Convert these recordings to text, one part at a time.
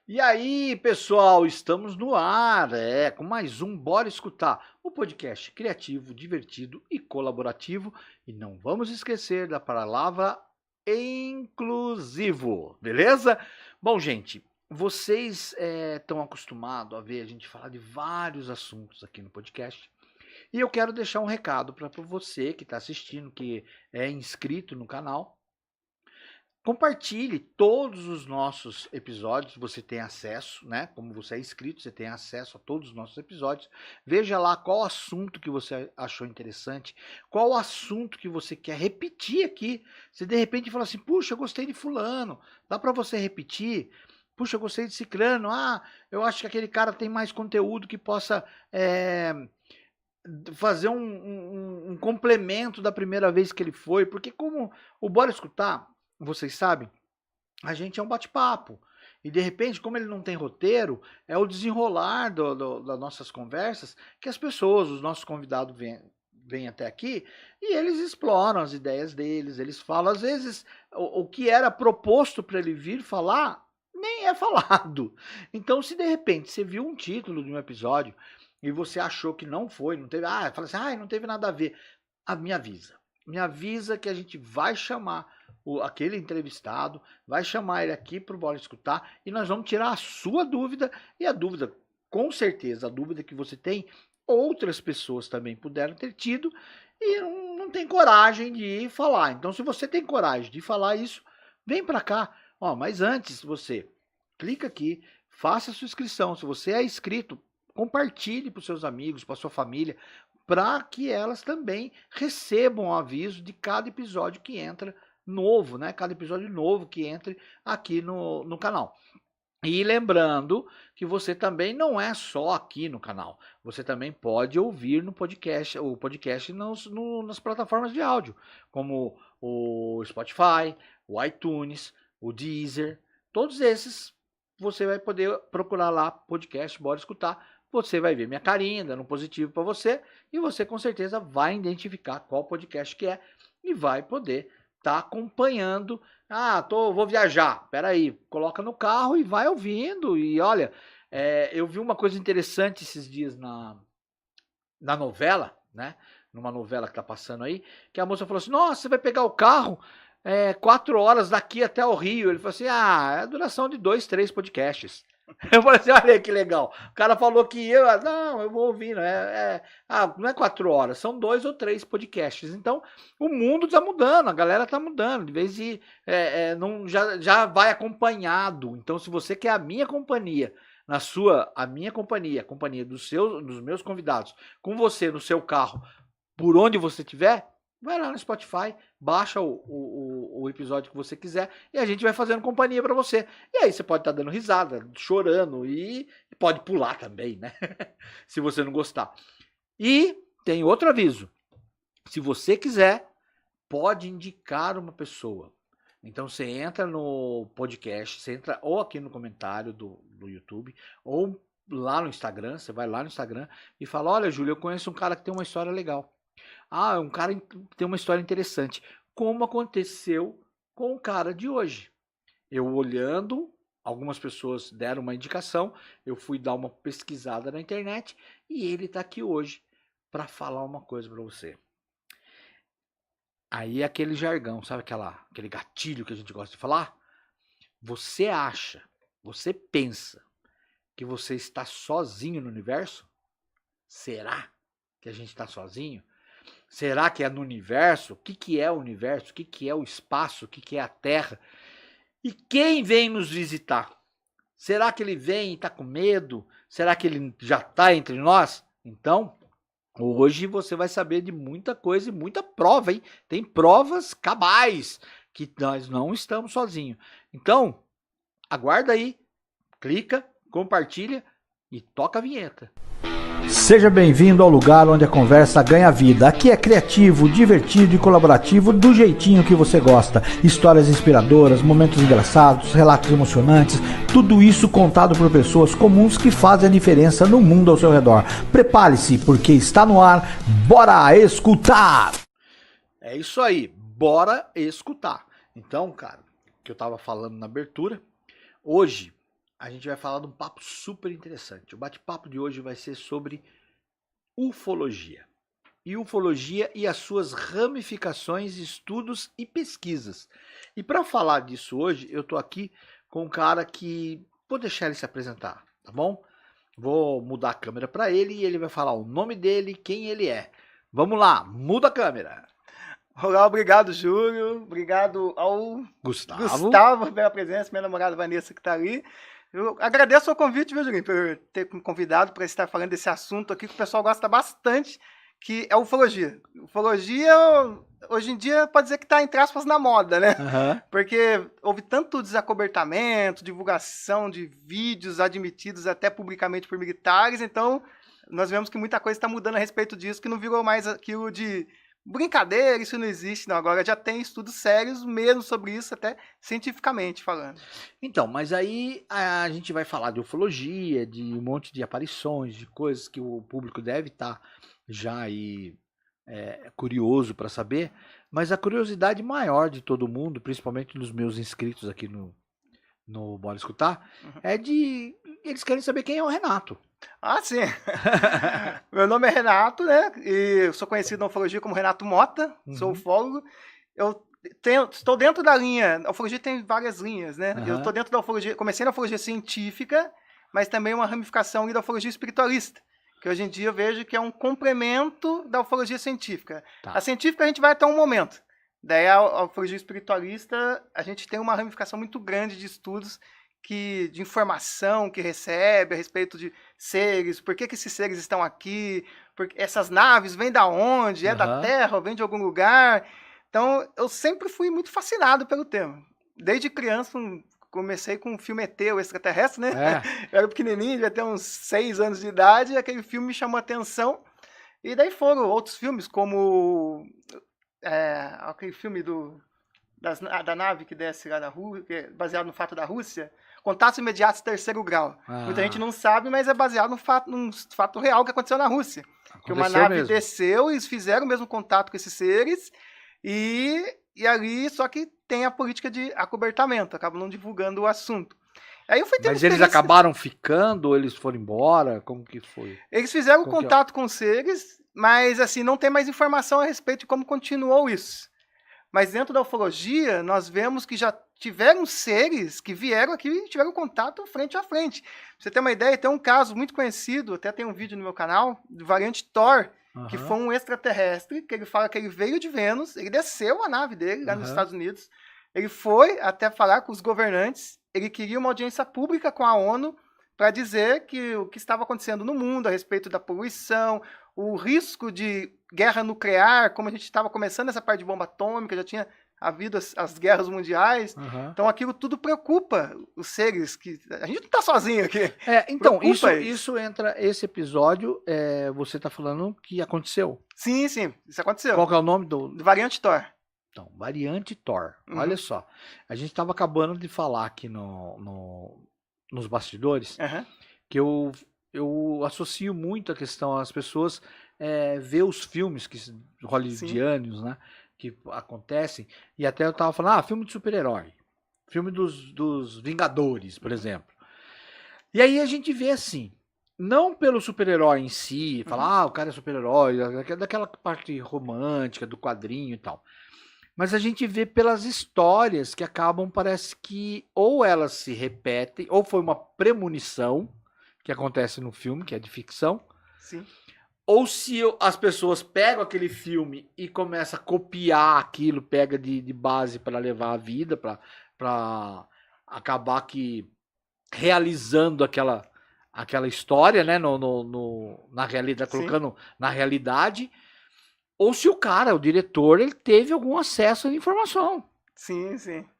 E aí, pessoal, estamos no ar, com mais um Bora Escutar, o podcast criativo, divertido e colaborativo. E não vamos esquecer da palavra inclusivo, beleza? Bom, gente, vocês estão acostumados a ver a gente falar de vários assuntos aqui no podcast. E eu quero deixar um recado para você que está assistindo, que é inscrito no canal. Compartilhe todos os nossos episódios, você tem acesso, né? Como você é inscrito, você tem acesso a todos os nossos episódios. Veja lá qual assunto que você achou interessante, qual assunto que você quer repetir aqui. Se de repente fala assim, puxa, eu gostei de fulano, dá para você repetir? Puxa, eu gostei de ciclano, eu acho que aquele cara tem mais conteúdo que possa fazer um complemento da primeira vez que ele foi, porque como o Bora Escutar, vocês sabem, a gente é um bate-papo. E de repente, como ele não tem roteiro, é o desenrolar das nossas conversas que as pessoas, os nossos convidados vêm até aqui e eles exploram as ideias deles, eles falam, às vezes, o que era proposto para ele vir falar, nem é falado. Então, se de repente você viu um título de um episódio e você achou que não foi, não teve, fala assim, não teve nada a ver, me avisa. Me avisa que a gente vai chamar aquele entrevistado, vai chamar ele aqui para o Bora Escutar e nós vamos tirar a sua dúvida e a dúvida, com certeza, a dúvida que você tem, outras pessoas também puderam ter tido e não tem coragem de falar. Então, se você tem coragem de falar isso, vem para cá. Mas antes, você clica aqui, faça a sua inscrição. Se você é inscrito, compartilhe para os seus amigos, para a sua família, para que elas também recebam o aviso de cada episódio que entra novo, né? Cada episódio novo que entre aqui no canal. E lembrando que você também não é só aqui no canal, você também pode ouvir no podcast, o podcast nas plataformas de áudio, como o Spotify, o iTunes, o Deezer, todos esses você vai poder procurar lá podcast, Bora Escutar. Você vai ver minha carinha, dando um positivo para você, e você com certeza vai identificar qual podcast que é e vai poder estar acompanhando. Vou viajar, peraí, coloca no carro e vai ouvindo. E olha, eu vi uma coisa interessante esses dias na novela, né? Numa novela que tá passando aí, que a moça falou assim, nossa, você vai pegar o carro 4 horas daqui até o Rio. Ele falou assim, é a duração de 2, 3 podcasts. Eu falei assim, olha que legal. O cara falou que eu vou ouvindo. Não é 4 horas, são 2 ou 3 podcasts. Então, o mundo tá mudando, a galera tá mudando. De vez de já vai acompanhado. Então, se você quer a minha companhia, a minha companhia, a companhia dos meus convidados, com você no seu carro, por onde você estiver, vai lá no Spotify, baixa o episódio que você quiser e a gente vai fazendo companhia para você. E aí você pode estar dando risada, chorando e pode pular também, né? Se você não gostar. E tem outro aviso. Se você quiser, pode indicar uma pessoa. Então você entra no podcast, você entra ou aqui no comentário do YouTube ou lá no Instagram, você vai lá no Instagram e fala, olha, Júlio, eu conheço um cara que tem uma história legal. Um cara tem uma história interessante. Como aconteceu com o cara de hoje. Eu olhando, algumas pessoas deram uma indicação, eu fui dar uma pesquisada na internet e ele está aqui hoje para falar uma coisa para você. Aí aquele jargão, sabe aquele gatilho que a gente gosta de falar? Você acha, você pensa que você está sozinho no universo? Será que a gente está sozinho? Será que é no universo? O que é o universo? O que é o espaço? O que é a Terra? E quem vem nos visitar? Será que ele vem e está com medo? Será que ele já está entre nós? Então, hoje você vai saber de muita coisa e muita prova, hein? Tem provas cabais que nós não estamos sozinhos. Então, aguarda aí, clica, compartilha e toca a vinheta. Seja bem-vindo ao lugar onde a conversa ganha vida. Aqui é criativo, divertido e colaborativo do jeitinho que você gosta. Histórias inspiradoras, momentos engraçados, relatos emocionantes, tudo isso contado por pessoas comuns que fazem a diferença no mundo ao seu redor. Prepare-se, porque está no ar. Bora escutar! É isso aí, bora escutar. Então, cara, que eu tava falando na abertura, hoje a gente vai falar de um papo super interessante. O bate-papo de hoje vai ser sobre ufologia. E ufologia e as suas ramificações, estudos e pesquisas. E para falar disso hoje, eu tô aqui com um cara que vou deixar ele se apresentar, tá bom? Vou mudar a câmera para ele e ele vai falar o nome dele, quem ele é. Vamos lá, muda a câmera. Olá, obrigado, Júlio. Obrigado ao Gustavo pela presença, minha namorada Vanessa que está ali. Eu agradeço o convite, viu, Julinho, por ter me convidado para estar falando desse assunto aqui que o pessoal gosta bastante, que é ufologia. Ufologia, hoje em dia, pode dizer que está, entre aspas, na moda, né? Uhum. Porque houve tanto desacobertamento, divulgação de vídeos admitidos até publicamente por militares, então nós vemos que muita coisa está mudando a respeito disso, que não virou mais aquilo de brincadeira, isso não existe, não. Agora já tem estudos sérios mesmo sobre isso, até cientificamente falando. Então, mas aí a gente vai falar de ufologia, de um monte de aparições, de coisas que o público deve estar já aí curioso para saber, mas a curiosidade maior de todo mundo, principalmente dos meus inscritos aqui no Bora Escutar, é de eles querem saber quem é o Renato. Ah, sim. Meu nome é Renato, né? E eu sou conhecido na ufologia como Renato Mota, sou ufólogo. Estou dentro da linha. A ufologia tem várias linhas, né? Eu estou dentro da ufologia, comecei na ufologia científica, mas também uma ramificação da ufologia espiritualista, que hoje em dia eu vejo que é um complemento da ufologia científica. Tá. A científica a gente vai até um momento. Daí a ufologia espiritualista, a gente tem uma ramificação muito grande de estudos de informação que recebe a respeito de seres, por que esses seres estão aqui, porque essas naves vêm da onde, é da Terra, ou vêm de algum lugar. Então, eu sempre fui muito fascinado pelo tema. Desde criança, comecei com o filme ET, o extraterrestre, né? Eu era pequenininho, devia ter uns 6 anos de idade, e aquele filme me chamou a atenção. E daí foram outros filmes, como aquele filme da nave que desce lá da Rússia, que é baseado no fato da Rússia, Contatos Imediatos Terceiro Grau. Muita gente não sabe, mas é baseado num fato real que aconteceu na Rússia. Que uma nave mesmo desceu e eles fizeram o mesmo contato com esses seres e ali, só que tem a política de acobertamento, acabam não divulgando o assunto. Aí eu fui tendo Mas eles acabaram ficando ou eles foram embora? Como que foi? Eles fizeram contato com os seres, mas assim, não tem mais informação a respeito de como continuou isso. Mas dentro da ufologia, nós vemos que já tiveram seres que vieram aqui e tiveram contato frente a frente. Pra você ter uma ideia, tem um caso muito conhecido, até tem um vídeo no meu canal, do variante Thor, que foi um extraterrestre, que ele fala que ele veio de Vênus, ele desceu a nave dele lá nos Estados Unidos, ele foi até falar com os governantes, ele queria uma audiência pública com a ONU para dizer que o que estava acontecendo no mundo a respeito da poluição, o risco de guerra nuclear, como a gente estava começando essa parte de bomba atômica, já tinha havido as guerras mundiais. Então aquilo tudo preocupa os seres, que a gente não está sozinho aqui. Então, isso entra, esse episódio, você está falando que aconteceu. Sim, isso aconteceu. Qual que é o nome do variante Thor. Então, variante Thor. Olha só, a gente estava acabando de falar aqui nos bastidores, que eu associo muito a questão, as pessoas ver os filmes hollywoodianos, né, que acontecem, e até eu tava falando, filme de super-herói, filme dos Vingadores, por exemplo. E aí a gente vê assim, não pelo super-herói em si, falar, o cara é super-herói, daquela parte romântica, do quadrinho e tal, mas a gente vê pelas histórias que acabam, parece que ou elas se repetem, ou foi uma premonição que acontece no filme, que é de ficção. Sim. Ou se as pessoas pegam aquele filme e começam a copiar aquilo, pega de base para levar a vida, para acabar que realizando aquela história, né, na realidade, colocando na realidade, ou se o diretor, ele teve algum acesso à informação. Sim.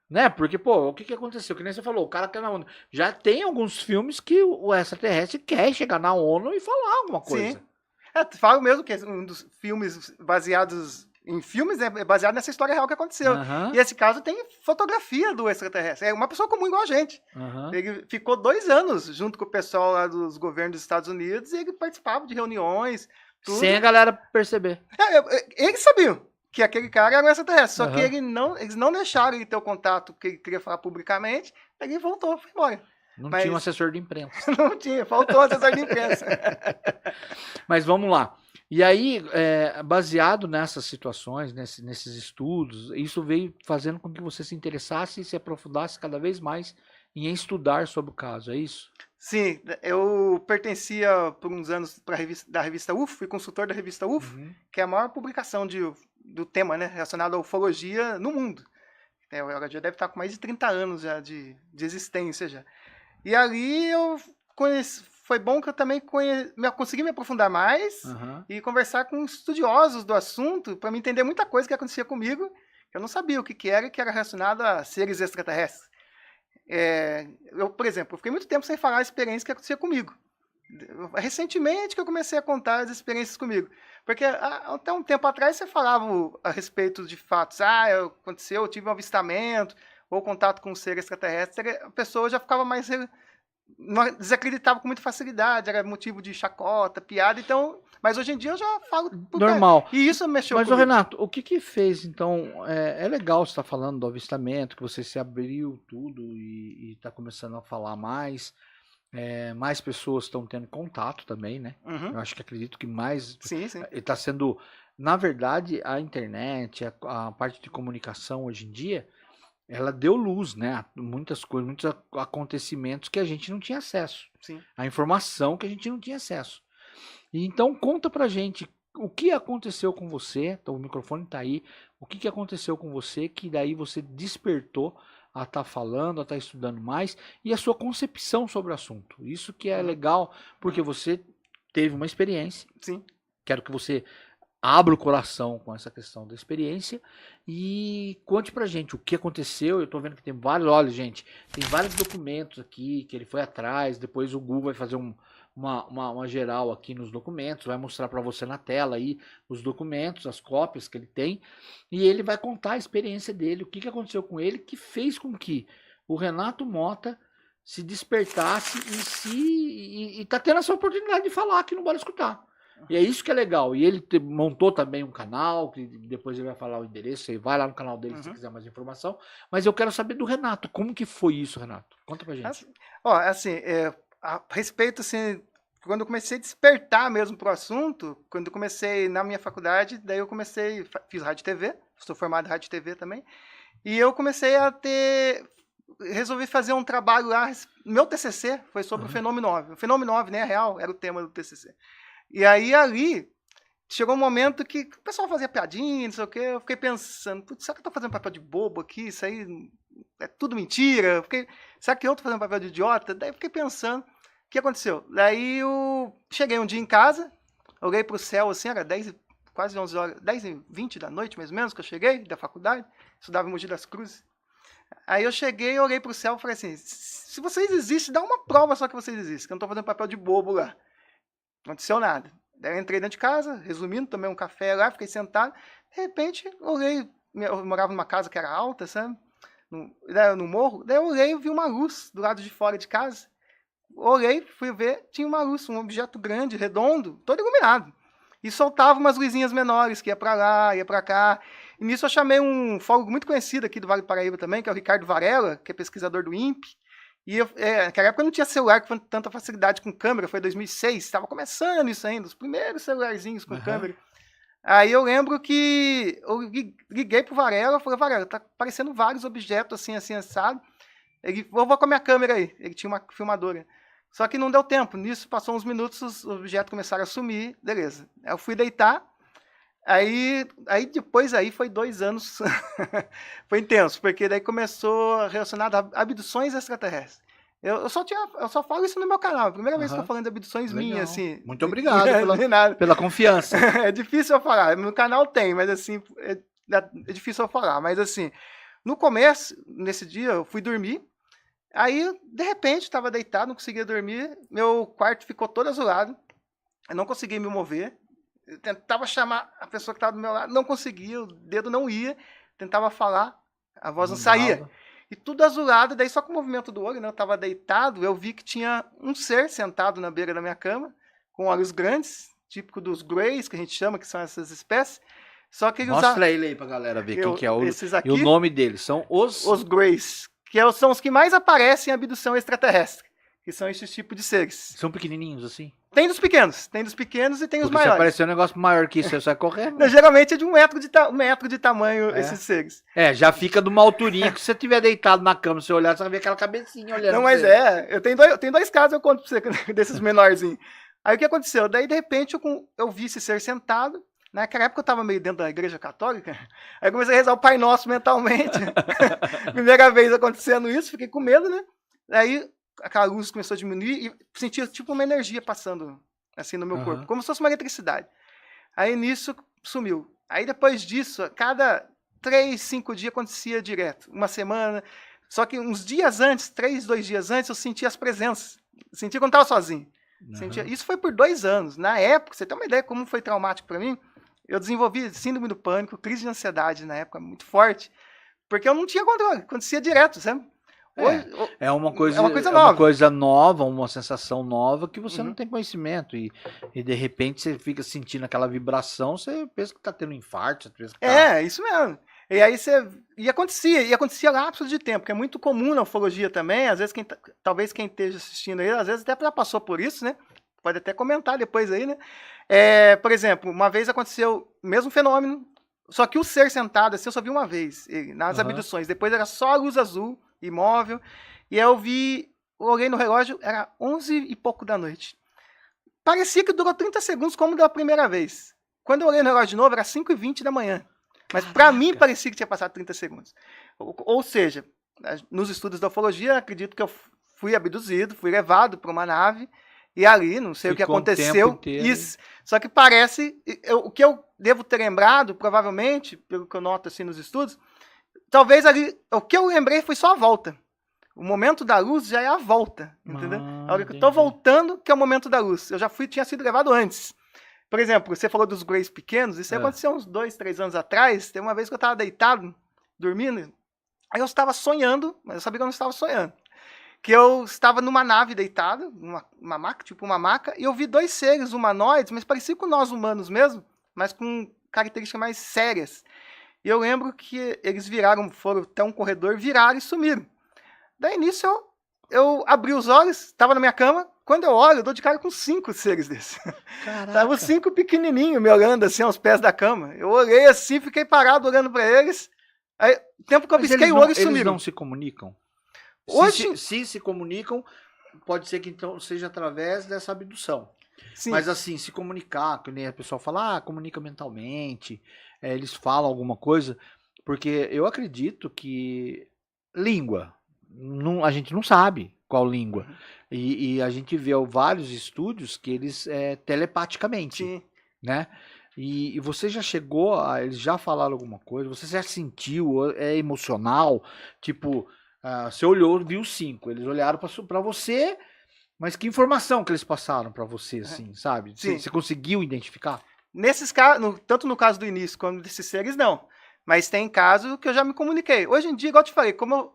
Né? Porque, o que aconteceu? Que nem você falou, o cara quer na ONU. Já tem alguns filmes que o extraterrestre quer chegar na ONU e falar alguma coisa. Sim. Falo mesmo que um dos filmes baseados em filmes é baseado nessa história real que aconteceu. E esse caso tem fotografia do extraterrestre. É uma pessoa comum igual a gente. Ele ficou 2 anos junto com o pessoal lá dos governos dos Estados Unidos e ele participava de reuniões. Tudo. Sem a galera perceber. Eles sabiam que aquele cara era um extraterrestre, só que eles não deixaram ele ter o contato que ele queria falar publicamente, ele voltou, foi embora. Não Mas- tinha um assessor de imprensa. Não tinha, faltou um assessor de imprensa. Mas vamos lá. E aí, baseado nessas situações, nesses estudos, isso veio fazendo com que você se interessasse e se aprofundasse cada vez mais em estudar sobre o caso, é isso? Sim, eu pertencia por uns anos da revista UFO, fui consultor da revista UFO, que é a maior publicação do tema, né, relacionado à ufologia no mundo. Ela já deve estar com mais de 30 anos já de existência já. E ali eu foi bom que eu também consegui me aprofundar mais e conversar com estudiosos do assunto para me entender muita coisa que acontecia comigo. Eu não sabia o que era relacionado a seres extraterrestres. Eu, por exemplo, fiquei muito tempo sem falar a experiência que acontecia comigo. Recentemente que eu comecei a contar as experiências comigo. Porque até um tempo atrás você falava a respeito de fatos. Aconteceu, eu tive um avistamento, ou contato com um ser extraterrestre. A pessoa já ficava mais... desacreditava com muita facilidade, era motivo de chacota, piada. Então, mas hoje em dia eu já falo... Normal. E isso mexeu Mas, comigo. Renato, o que fez, então... É legal você estar falando do avistamento, que você se abriu tudo e está começando a falar mais... mais pessoas estão tendo contato também, né? Eu acho que acredito que mais... Sim, sim. Está sendo... Na verdade, a internet, a parte de comunicação hoje em dia, ela deu luz, né? Muitas coisas, muitos acontecimentos que a gente não tinha acesso. Sim. A informação que a gente não tinha acesso. E então, conta pra gente o que aconteceu com você, então, o microfone tá aí, o que aconteceu com você que daí você despertou a estar falando, a estar estudando mais, e a sua concepção sobre o assunto. Isso que é legal, porque você teve uma experiência. Sim. Quero que você abra o coração com essa questão da experiência e conte pra gente o que aconteceu. Eu tô vendo que tem vários, olha, gente, tem vários documentos aqui que ele foi atrás, depois o Google vai fazer uma geral aqui nos documentos, vai mostrar para você na tela aí os documentos, as cópias que ele tem, e ele vai contar a experiência dele, o que aconteceu com ele, que fez com que o Renato Mota se despertasse e tá tendo essa oportunidade de falar aqui no Bora Escutar. E é isso que é legal. E ele montou também um canal, que depois ele vai falar o endereço, você vai lá no canal dele se quiser mais informação. Mas eu quero saber do Renato, como que foi isso, Renato? Conta pra gente. A respeito, assim, quando eu comecei a despertar mesmo pro assunto, quando eu comecei na minha faculdade, daí eu fiz rádio e TV, estou formado em rádio e TV também, e eu comecei resolvi fazer um trabalho lá, meu TCC foi sobre o Fenômeno OVNI. O Fenômeno OVNI, né, real, era o tema do TCC. E aí, ali, chegou um momento que o pessoal fazia piadinha, não sei o quê, eu fiquei pensando, putz, será que eu tô fazendo papel de bobo aqui? Isso aí é tudo mentira? Será que eu tô fazendo papel de idiota? Daí eu fiquei pensando, o que aconteceu? Daí eu cheguei um dia em casa, olhei pro céu, assim, era quase 11 horas, 10h20 da noite, mais ou menos, que eu cheguei da faculdade, estudava em Mogi das Cruzes. Aí eu cheguei, olhei pro céu e falei assim, se vocês existem, dá uma prova só que vocês existem, que eu não tô fazendo papel de bobo lá. Não aconteceu nada. Daí eu entrei dentro de casa, resumindo, tomei um café lá, fiquei sentado. De repente, olhei, eu morava numa casa que era alta, sabe? No morro. Daí eu olhei e vi uma luz do lado de fora de casa. Olhei, fui ver, tinha uma luz, um objeto grande, redondo, todo iluminado. E soltava umas luzinhas menores, que ia pra lá, ia pra cá. E nisso eu chamei um ufólogo muito conhecido aqui do Vale do Paraíba também, que é o Ricardo Varela, que é pesquisador do INPE. E naquela época não tinha celular com tanta facilidade com câmera, foi 2006, estava começando isso ainda, os primeiros celularzinhos com câmera. Aí eu lembro que eu liguei pro Varela, falei, Varela, tá aparecendo vários objetos assim, assado. Ele, eu vou com a minha câmera aí, ele tinha uma filmadora. Só que não deu tempo, nisso passou uns minutos, os objetos começaram a sumir, beleza. Aí eu fui deitar, aí depois foi 2 anos, foi intenso, porque daí começou relacionado a abduções extraterrestres. Eu só falo isso no meu canal, a primeira vez que eu tô falando de abduções minhas, assim. Muito obrigado pela confiança. É difícil eu falar, no canal tem, mas assim, é difícil eu falar. Mas assim, no começo, nesse dia, eu fui dormir, aí, de repente, estava deitado, não conseguia dormir, meu quarto ficou todo azulado, eu não conseguia me mover, eu tentava chamar a pessoa que estava do meu lado, não conseguia, o dedo não ia, tentava falar, a voz não saía. E tudo azulado, daí só com o movimento do olho, né? Eu estava deitado, eu vi que tinha um ser sentado na beira da minha cama, com olhos grandes, típico dos greys, que a gente chama, que são essas espécies. Só que ele Mostra ele aí pra galera ver quem que é esses aqui, e o nome deles, são os greys, que são os que mais aparecem em abdução extraterrestre. que são esses tipos de seres. São pequenininhos assim? Tem dos pequenos e tem os Porque se maiores. aparecer um negócio maior que isso, você sai correndo. Não, geralmente é de 1 metro de tamanho esses seres. Já fica de uma alturinha que se você estiver deitado na cama, se você olhar, você vai ver aquela cabecinha olhando. Não, mas eu tenho dois casos, eu conto pra você, desses menorzinhos. Aí o que aconteceu? Daí, de repente, eu vi esse ser sentado. Naquela época eu tava meio dentro da igreja católica. Aí eu comecei a rezar o Pai Nosso mentalmente. Primeira vez acontecendo isso, fiquei com medo, né? Aí aquela luz começou a diminuir e sentia tipo uma energia passando assim no meu corpo, como se fosse uma eletricidade. Aí nisso sumiu. Aí depois disso, a cada 3, 5 dias acontecia direto. Uma semana. Só que uns dias antes, 3, 2 dias antes, eu sentia as presenças. Sentia quando estava sozinho. Isso foi por 2 anos. Na época, você tem uma ideia como foi traumático para mim? Eu desenvolvi síndrome do pânico, crise de ansiedade na época, muito forte, porque eu não tinha controle, acontecia direto, sabe? É uma coisa nova. Uma coisa nova, uma sensação nova que você não tem conhecimento. E de repente você fica sentindo aquela vibração, você pensa que tá tendo um infarto. Você pensa que isso mesmo. E aí e acontecia lapsos de tempo, que é muito comum na ufologia também. Às vezes, talvez quem esteja assistindo aí, às vezes até já passou por isso, né? Pode até comentar depois aí, né? Por exemplo, uma vez aconteceu o mesmo fenômeno, só que o ser sentado, assim, eu só vi uma vez, nas abduções. Depois era só a luz azul, imóvel, e eu olhei no relógio, era 11 e pouco da noite. Parecia que durou 30 segundos, como da primeira vez. Quando eu olhei no relógio de novo, era 5h20 da manhã. Mas pra mim parecia que tinha passado 30 segundos. Ou seja, nos estudos da ufologia, acredito que eu fui abduzido, fui levado para uma nave, e ali, não sei o que aconteceu. Isso. Só que parece, o que eu devo ter lembrado, provavelmente, pelo que eu noto assim nos estudos, talvez ali, o que eu lembrei foi só a volta. O momento da luz já é a volta, entendeu? A hora que eu tô voltando, que é o momento da luz. Eu já tinha sido levado antes. Por exemplo, você falou dos Greys pequenos, isso aconteceu uns 2, 3 anos atrás. Tem uma vez que eu estava deitado, dormindo, aí eu estava sonhando, mas eu sabia que eu não estava sonhando. Que eu estava numa nave deitado, uma maca, tipo uma maca, e eu vi 2 seres humanoides, mas pareciam com nós humanos mesmo, mas com características mais sérias. E eu lembro que eles foram até um corredor, viraram e sumiram. Daí nisso eu abri os olhos, estava na minha cama, quando eu olho, eu dou de cara com 5 seres desses. Estavam 5 pequenininhos me olhando assim aos pés da cama. Eu olhei assim, fiquei parado olhando para eles. Aí, o tempo que eu pisquei o olho, sumiram. Eles não se comunicam? Hoje... Se comunicam, pode ser que então seja através dessa abdução. Sim. Mas assim, se comunicar, que nem a pessoa fala, comunica mentalmente, eles falam alguma coisa, porque eu acredito que língua, a gente não sabe qual língua. E a gente vê vários estúdios que eles telepaticamente, né? E você já chegou, eles já falaram alguma coisa, você já sentiu, é emocional, tipo... você olhou, viu 5. Eles olharam para você, mas que informação que eles passaram para você, assim, sabe? Você conseguiu identificar? Nesses casos, tanto no caso do início quanto desses seres, não. Mas tem casos que eu já me comuniquei. Hoje em dia, igual eu te falei, como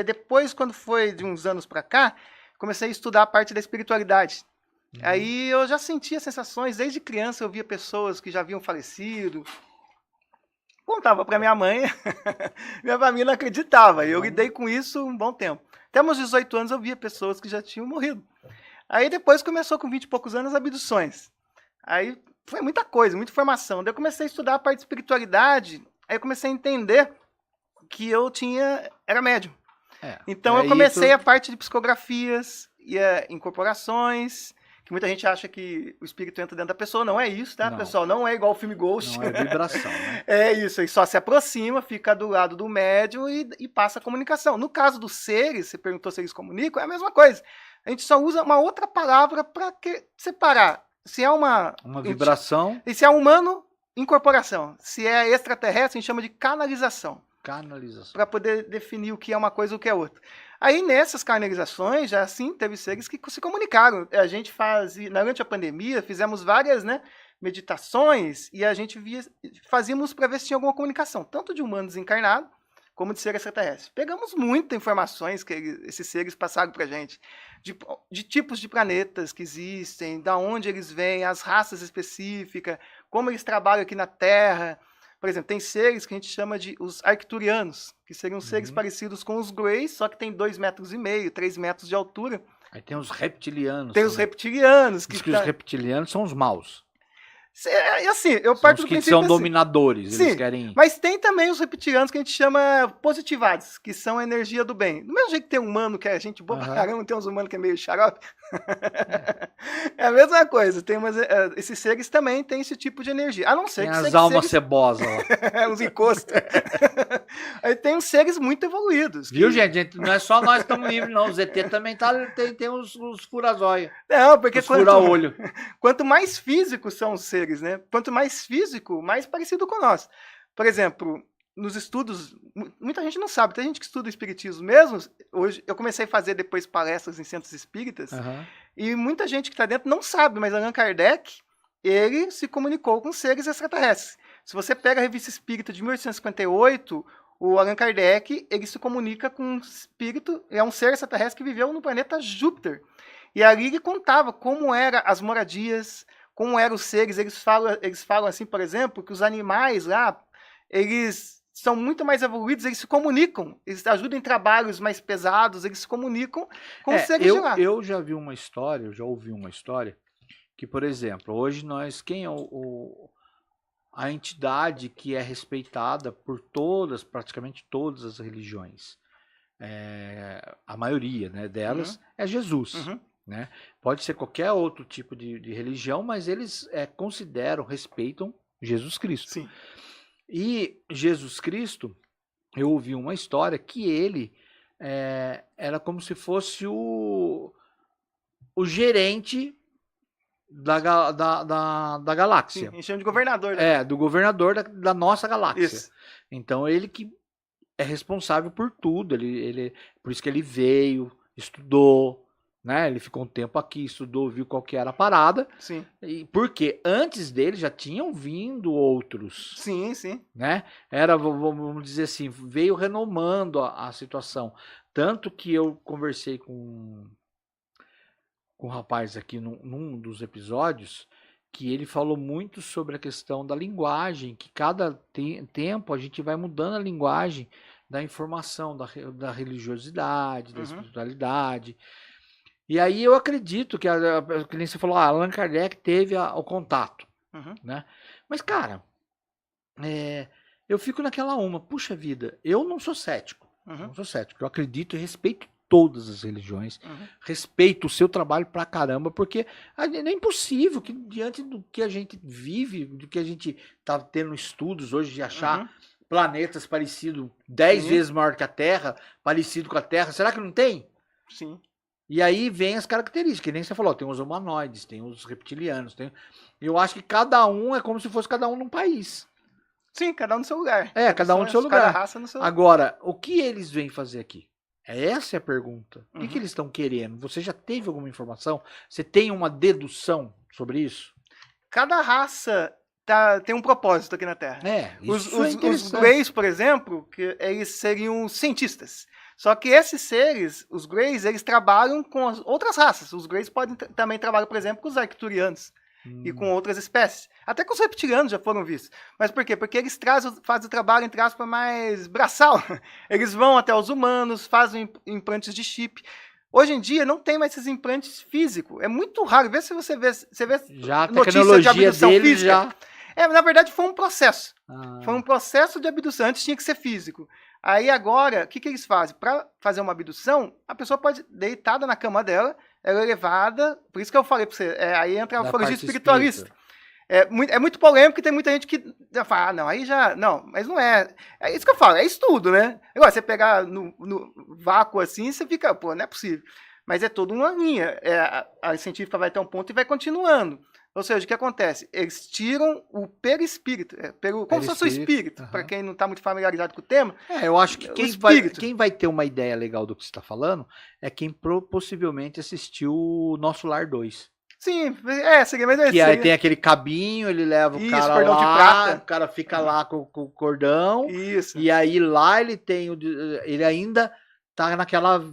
depois, quando foi de uns anos para cá, comecei a estudar a parte da espiritualidade. Aí eu já sentia sensações, desde criança eu via pessoas que já haviam falecido. Contava para minha mãe, minha família não acreditava, e eu lidei com isso um bom tempo. Até meus 18 anos eu via pessoas que já tinham morrido. Aí depois começou com 20 e poucos anos as abduções. Aí foi muita coisa, muita informação. Daí eu comecei a estudar a parte de espiritualidade, aí eu comecei a entender que eu era médium. Então eu comecei a parte de psicografias, e incorporações... que muita gente acha que o espírito entra dentro da pessoa. Não é isso, tá, pessoal? Não é igual o filme Ghost. Não é vibração, né? É isso, aí só se aproxima, fica do lado do médium e passa a comunicação. No caso dos seres, você perguntou se eles comunicam, é a mesma coisa. A gente só usa uma outra palavra para separar. Se é uma vibração. E se é humano, incorporação. Se é extraterrestre, a gente chama de canalização. Canalização. Para poder definir o que é uma coisa e o que é outra. Aí nessas canalizações, já assim, teve seres que se comunicaram. A gente durante a pandemia, fizemos várias meditações e a gente fazíamos para ver se tinha alguma comunicação, tanto de humanos encarnados, como de seres extraterrestres. Pegamos muitas informações que esses seres passaram para a gente, de tipos de planetas que existem, da onde eles vêm, as raças específicas, como eles trabalham aqui na Terra. Por exemplo, tem seres que a gente chama de os arcturianos, que seriam seres parecidos com os Greys, só que tem 2,5 metros, 3 metros de altura. Aí tem os reptilianos. Tem os reptilianos. Diz que os reptilianos são os maus. E assim, eu São parto os do que princípio são assim, dominadores. sim, Eles querem... mas tem também os reptilianos que a gente chama positivades, que são a energia do bem. Do mesmo jeito que tem um humano que é gente boa pra caramba, tem uns humanos que é meio xarope. É a mesma coisa. Tem esses seres também têm esse tipo de energia. A não ser Tem que as almas cebosas lá. os encostos. Aí tem os seres muito evoluídos. Viu, gente? Não é só nós que estamos livres, não. Os ET também tem os furazóia. Não, porque os fura-olho. Quanto mais físicos são os seres, né? Quanto mais físico, mais parecido com nós. Por exemplo, nos estudos, muita gente não sabe, tem gente que estuda o espiritismo mesmo. Hoje, eu comecei a fazer depois palestras em centros espíritas, e muita gente que está dentro não sabe, mas Allan Kardec, ele se comunicou com seres extraterrestres. Se você pega a Revista Espírita de 1858, o Allan Kardec, ele se comunica com um espírito, é um ser extraterrestre que viveu no planeta Júpiter. E ali ele contava como eram as moradias, como eram os seres. Eles falam assim, por exemplo, que os animais lá, eles são muito mais evoluídos, eles se comunicam, eles ajudam em trabalhos mais pesados, eles se comunicam com os seres de lá. Eu já vi uma história, eu já ouvi uma história, que, por exemplo, hoje quem é a entidade que é respeitada por praticamente todas as religiões, a maioria, né, delas, é Jesus. Né? Pode ser qualquer outro tipo de religião, mas eles consideram, respeitam Jesus Cristo. Sim. E Jesus Cristo, eu ouvi uma história que ele era como se fosse o gerente da galáxia. Sim, chama de governador. Né? Do governador da nossa galáxia. Isso. Então ele que é responsável por tudo. Por isso que ele veio, estudou, né? Ele ficou um tempo aqui, estudou, viu qual que era a parada. Sim. Porque antes dele já tinham vindo outros. Sim, sim. Né? Vamos dizer assim, veio renomando a situação. Tanto que eu conversei com um rapaz aqui num dos episódios, que ele falou muito sobre a questão da linguagem, que cada tempo a gente vai mudando a linguagem da informação, da religiosidade, da espiritualidade. E aí eu acredito que nem você falou, Allan Kardec teve o contato, né? Mas, cara, eu fico naquela puxa vida, eu não sou cético, não sou cético, eu acredito e respeito todas as religiões, respeito o seu trabalho pra caramba, porque é impossível que diante do que a gente vive, do que a gente tá tendo estudos hoje de achar planetas parecidos 10 vezes maior que a Terra, parecido com a Terra, será que não tem? Sim. E aí vem as características, que nem você falou, tem os humanoides, tem os reptilianos, eu acho que cada um é como se fosse cada um num país. Sim, cada um no seu lugar. Cada um no seu lugar. Cada raça no seu lugar. Agora, o que eles vêm fazer aqui? Essa é a pergunta. O que eles estão querendo? Você já teve alguma informação? Você tem uma dedução sobre isso? Cada raça tem um propósito aqui na Terra. Os Greys, por exemplo, que eles seriam cientistas. Só que esses seres, os Greys, eles trabalham com as outras raças. Os Greys podem também trabalhar, por exemplo, com os arcturianos e com outras espécies. Até com os reptilianos já foram vistos. Mas por quê? Porque eles fazem o trabalho, entre aspas, mais braçal. Eles vão até os humanos, fazem implantes de chip. Hoje em dia não tem mais esses implantes físicos. É muito raro. Vê se você vê já a notícia de abdução física. Já... na verdade foi um processo. Foi um processo de abdução. Antes tinha que ser físico. Aí agora, o que eles fazem? Para fazer uma abdução, a pessoa pode deitada na cama dela, ela é levada, por isso que eu falei para você, aí entra a ufologia espiritualista. É muito polêmico e tem muita gente que fala, não, aí já, não, mas não é. É isso que eu falo, é estudo, né? Agora, você pegar no vácuo assim, você fica, pô, não é possível. Mas é toda uma linha. A científica vai até um ponto e vai continuando. Ou seja, o que acontece? Eles tiram o perispírito, como se fosse o espírito, para quem não está muito familiarizado com o tema. Eu acho que quem vai ter uma ideia legal do que você está falando é quem possivelmente assistiu o Nosso Lar 2. Sim, seria mais que aí tem aquele cabinho, ele leva o cara cordão lá, de prata. O cara fica lá com o cordão. Isso. E aí lá ele ainda tá naquela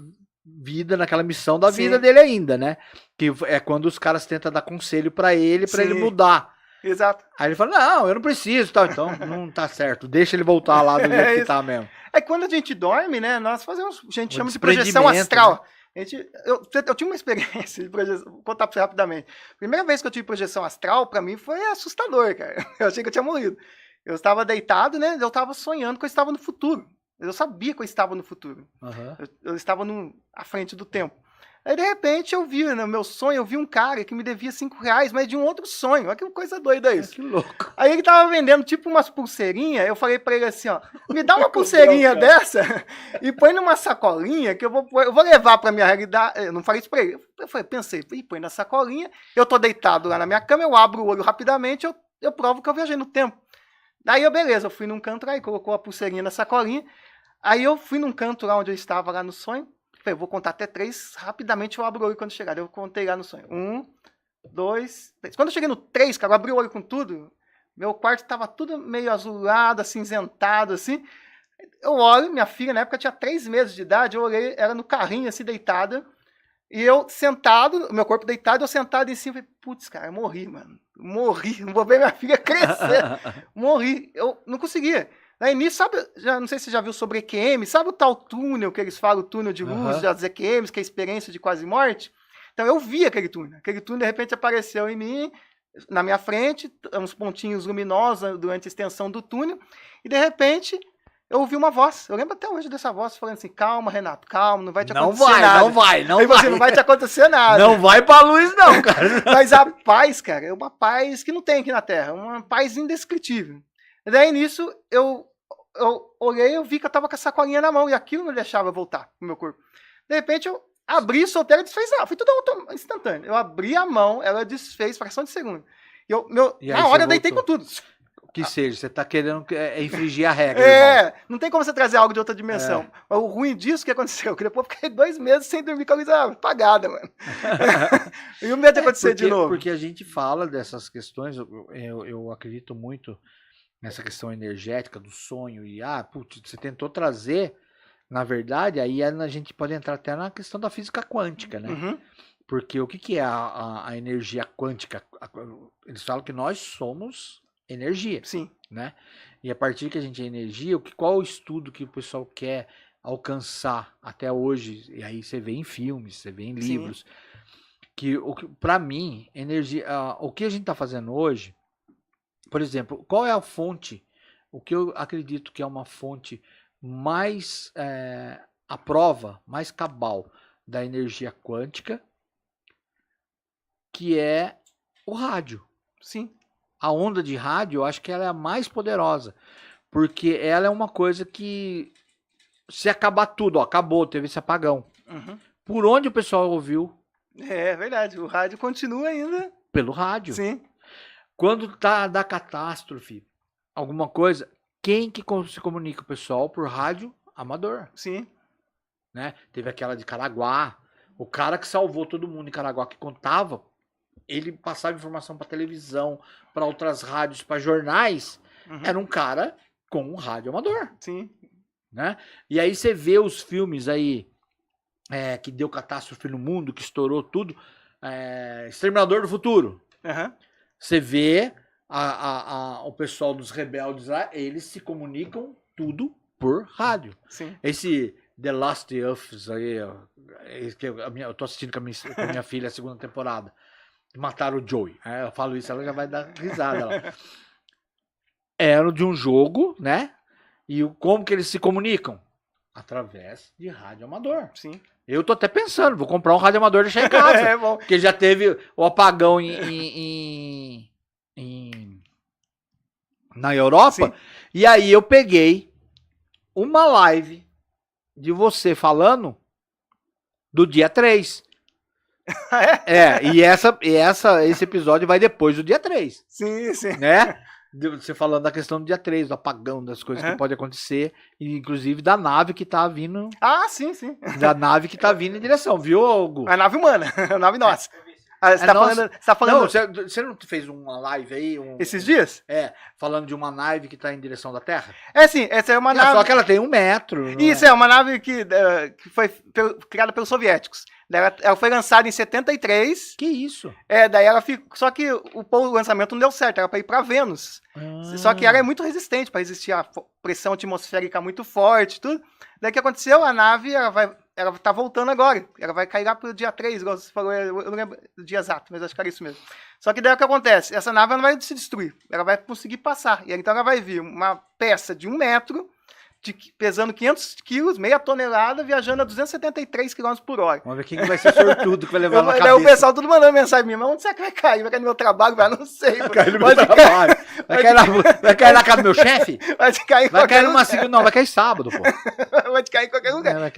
vida, naquela missão da vida dele ainda, né? Que é quando os caras tentam dar conselho pra ele mudar. Exato. Aí ele fala, não, eu não preciso, tal. Então não tá certo, deixa ele voltar lá do jeito que tá mesmo. É quando a gente dorme, né, nós fazemos, a gente Um chama de projeção desprendimento, astral. Eu tinha uma experiência de projeção, vou contar pra você rapidamente. Primeira vez que eu tive projeção astral, pra mim foi assustador, cara. Eu achei que eu tinha morrido. Eu estava deitado, né, eu estava sonhando que eu estava no futuro. Eu sabia que eu estava no futuro. Uhum. Eu estava à frente do tempo. Aí, de repente, eu vi, no meu sonho, eu vi um cara que me devia R$5, mas de um outro sonho. Olha que coisa doida isso. Que louco. Aí ele tava vendendo tipo umas pulseirinhas, eu falei pra ele assim, ó, me dá uma pulseirinha dessa e põe numa sacolinha que eu vou levar pra minha realidade. Eu não falei isso pra ele. Pensei, põe na sacolinha, eu tô deitado lá na minha cama, eu abro o olho rapidamente, eu provo que eu viajei no tempo. Daí, beleza, eu fui num canto lá e colocou a pulseirinha na sacolinha. Aí eu fui num canto lá onde eu estava, lá no sonho. Falei, eu vou contar até 3, rapidamente eu abro o olho quando chegar. Eu contei lá no sonho. 1, 2, 3. Quando eu cheguei no 3, cara, eu abri o olho com tudo. Meu quarto estava tudo meio azulado, acinzentado, assim. Eu olho, minha filha, na época tinha 3 meses de idade, eu olhei, era no carrinho, assim, deitada. E eu sentado, meu corpo deitado, eu sentado em cima. Falei, putz, cara, eu morri, mano. Morri, não vou ver minha filha crescer. Morri, eu não conseguia. Aí nisso, sabe, não sei se você já viu sobre EQM, sabe o tal túnel que eles falam, o túnel de luz das EQMs, que é a experiência de quase morte? Então eu vi aquele túnel de repente apareceu em mim, na minha frente, uns pontinhos luminosos durante a extensão do túnel, e de repente eu ouvi uma voz, eu lembro até hoje dessa voz, falando assim, calma Renato, calma, não vai te acontecer nada. Não vai. Aí você, não vai te acontecer nada. Não vai pra luz não, cara. Mas a paz, cara, é uma paz que não tem aqui na Terra, uma paz indescritível. E daí nisso, eu olhei, eu vi que eu tava com a sacolinha na mão, e aquilo não deixava eu voltar pro meu corpo. De repente, eu abri, soltei, ela desfez, foi tudo instantâneo. Eu abri a mão, ela desfez, fração de segundo. E na hora eu deitei com tudo. Que seja, você tá querendo infringir a regra. Irmão. Não tem como você trazer algo de outra dimensão. Mas o ruim disso que aconteceu, que depois eu fiquei 2 meses sem dormir com a luz apagada, mano. E o medo de acontecer de novo. Porque a gente fala dessas questões, eu acredito muito nessa questão energética do sonho e, putz, você tentou trazer, na verdade, aí a gente pode entrar até na questão da física quântica, né? Uhum. Porque o que é a energia quântica? Eles falam que nós somos energia. Sim. Né? E a partir que a gente é energia, qual o estudo que o pessoal quer alcançar até hoje? E aí você vê em filmes, você vê em livros. Que para mim, energia, o que a gente está fazendo hoje, por exemplo, qual é a fonte? O que eu acredito que é uma fonte mais a prova, mais cabal da energia quântica, que é o rádio. Sim. A onda de rádio, eu acho que ela é a mais poderosa, porque ela é uma coisa que, se acabar tudo, acabou, teve esse apagão. Uhum. Por onde o pessoal ouviu? É verdade, o rádio continua ainda. Pelo rádio. Sim. Quando tá da catástrofe, alguma coisa, quem que se comunica o pessoal? Por rádio amador. Sim. Né? Teve aquela de Caraguá, o cara que salvou todo mundo em Caraguá, que contava, ele passava informação para televisão, para outras rádios, para jornais, era um cara com um rádio amador. Sim. Né? E aí você vê os filmes aí, que deu catástrofe no mundo, que estourou tudo, Exterminador do Futuro. Você vê o pessoal dos rebeldes lá, eles se comunicam tudo por rádio. Sim. Esse The Last of Us aí, eu tô assistindo com a minha filha a 2ª temporada. Mataram o Joey. Eu falo isso, ela já vai dar risada lá. Era de um jogo, né? E como que eles se comunicam? Através de rádio amador. Sim. Eu tô até pensando, vou comprar um rádio amador e deixar em casa. Bom. Porque já teve o apagão na Europa. Sim. E aí eu peguei uma live de você falando do dia 3. Esse episódio vai depois do dia 3. Sim, sim. Né? Você falando da questão do dia 3, do apagão, das coisas que pode acontecer, e inclusive da nave que tá vindo. Sim, sim. Da nave que tá vindo em direção, viu, Hugo? A nave humana, a nave nossa. Ah, você tá falando... Não, você não fez uma live aí? Esses dias? Falando de uma nave que tá em direção da Terra? Sim, essa é uma nave... Só que ela tem 1 metro. Isso, é uma nave que foi criada pelos soviéticos. Ela foi lançada em 73. Que isso? Daí ela ficou... Só que o lançamento não deu certo, era pra ir pra Vênus. Só que ela é muito resistente para resistir à pressão atmosférica muito forte, tudo. Daí o que aconteceu? A nave, ela tá voltando agora. Ela vai cair lá pro dia 3, igual você falou. Eu não lembro do dia exato, mas acho que era isso mesmo. Só que daí o que acontece? Essa nave não vai se destruir. Ela vai conseguir passar. E então ela vai vir uma peça de 1 metro, pesando 500 quilos, meia tonelada, viajando a 273 km por hora. Vamos ver quem vai ser sortudo que vai levar na cabeça. Daí o pessoal tudo mandando mensagem pra mim, mas onde será que vai cair? Vai cair no meu trabalho? Não sei. Vai cair no meu trabalho. Vai cair na casa do meu chefe? Vai cair em qualquer lugar. Não, vai cair sábado, pô. Vai cair em qualquer lugar.